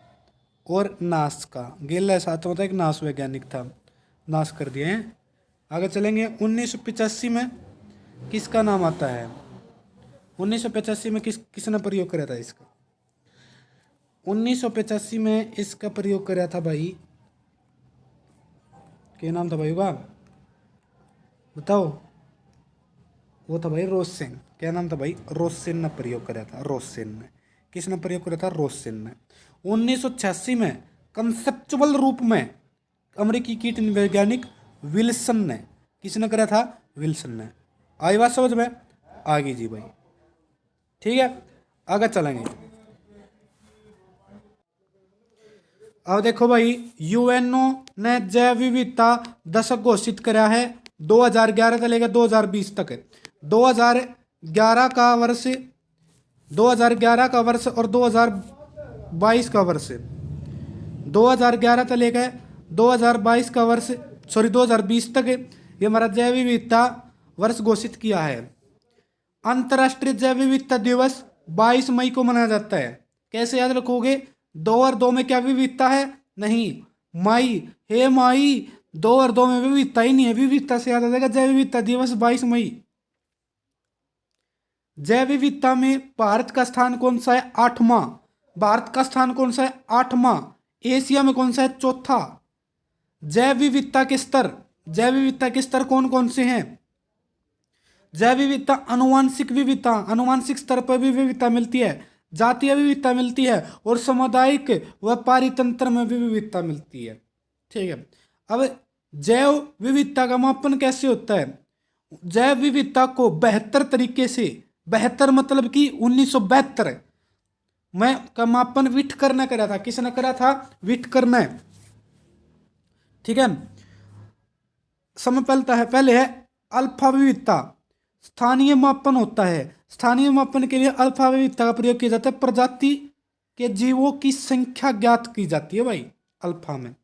और नास का। गेला सातवां था, एक नास वैज्ञानिक था, नाश कर दिए हैं। आगे चलेंगे। 1985 में किसका नाम आता है? 1985 में किसने प्रयोग करा था इसका? 1985 में इसका प्रयोग करा था भाई, क्या नाम था भाई का, बताओ? वो था भाई रोसेन। क्या नाम था भाई? रोसेन ने प्रयोग करा था। रोसेन ने, किसने प्रयोग करा था? रोसेन ने। 1986 में कंसेप्चुअल रूप में अमेरिकी कीट वैज्ञानिक विल्सन ने, किसने करा था? विल्सन ने। आई बात समझ में? आ गई जी भाई, ठीक है। आगे चलेंगे। अब देखो भाई, यूएनओ ने जैव विविधता दशक घोषित करा है 2011 से लेकर 2020 तक। 2011 का वर्ष, 2011 का वर्ष और 2022 का वर्ष, 2011 से लेकर 2022 का वर्ष, सॉरी 2020 तक ये हमारा जैव विविधता वर्ष घोषित किया है। अंतर्राष्ट्रीय जैव विविधता दिवस 22 मई को मनाया जाता है। कैसे याद रखोगे? 2 और 2 में क्या विविधता है? नहीं, मई, हे मई, 2 और 2 में विविधता ही नहीं है। विविधता से याद आ जाएगा जैव विविधता दिवस 22 मई। जैव विविधता में भारत का स्थान कौन सा है? 8वां। भारत का स्थान कौन सा है? 8वां। एशिया में कौन सा है? चौथा। जैव विविधता के स्तर, जैव विविधता के स्तर कौन कौन से हैं? जैव विविधता, अनुवांशिक विविधता, अनुवांशिक स्तर पर भी विविधता मिलती है, जातीय विविधता मिलती है, और सामुदायिक व पारितंत्र में भी विविधता मिलती है, ठीक है। अब जैव विविधता का मापन कैसे होता है? जैव विविधता को बेहतर तरीके से, बेहतर मतलब कि 1972 में का मापन विटकर ने करा था। किसने करा था? विटकर ने, ठीक है। समय पहले है अल्फा विविधता, स्थानीय मापन होता है। स्थानीय मापन के लिए अल्फा विविधता का प्रयोग किया जाता है। प्रजाति के जीवों की संख्या ज्ञात की जाती है भाई अल्फा में।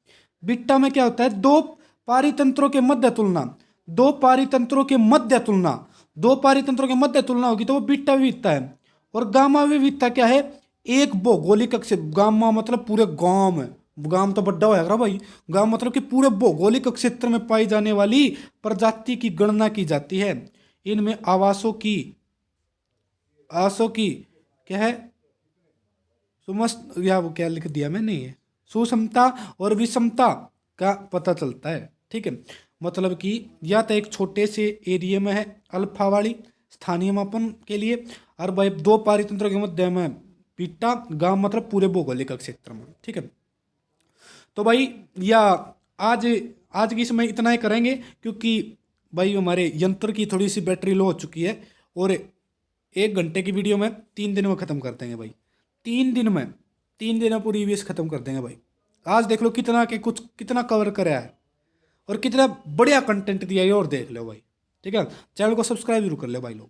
बीटा में क्या होता है? दो पारितंत्रों के मध्य तुलना, दो पारितंत्रों के मध्य तुलना, दो पारितंत्रों के मध्य तुलना होगी तो वो बीटा विविधता है। और गामा विविधता क्या है? एक भौगोलिक अक्ष, गामा मतलब पूरे गांव में, गांव तो बड़ा होगा भाई, गांव मतलब कि पूरे भौगोलिक क्षेत्र में पाई जाने वाली प्रजाति की गणना की जाती है। इनमें आवासों की क्या है? सुमस्त, या वो क्या लिख दिया मैंने, ये सुषमता और विषमता का पता चलता है, ठीक है। मतलब कि या तो एक छोटे से एरिया में है अल्फा वाली स्थानीय मापन के लिए, और भाई दो पारितंत्रों के मध्य में बीटा, गांव मतलब पूरे भौगोलिक क्षेत्र में, ठीक है। तो भाई या आज की इसमें इतना ही करेंगे, क्योंकि भाई हमारे यंत्र की थोड़ी सी बैटरी लो हो चुकी है, और 1 घंटे की वीडियो में 3 दिन में ख़त्म कर देंगे भाई। 3 दिन में पूरी ईवीएस ख़त्म कर देंगे भाई। आज देख लो कितना कवर कराया है और कितना बढ़िया कंटेंट दिया है, और देख लो भाई, ठीक है। चैनल को सब्सक्राइब जरूर कर लो भाई लोग।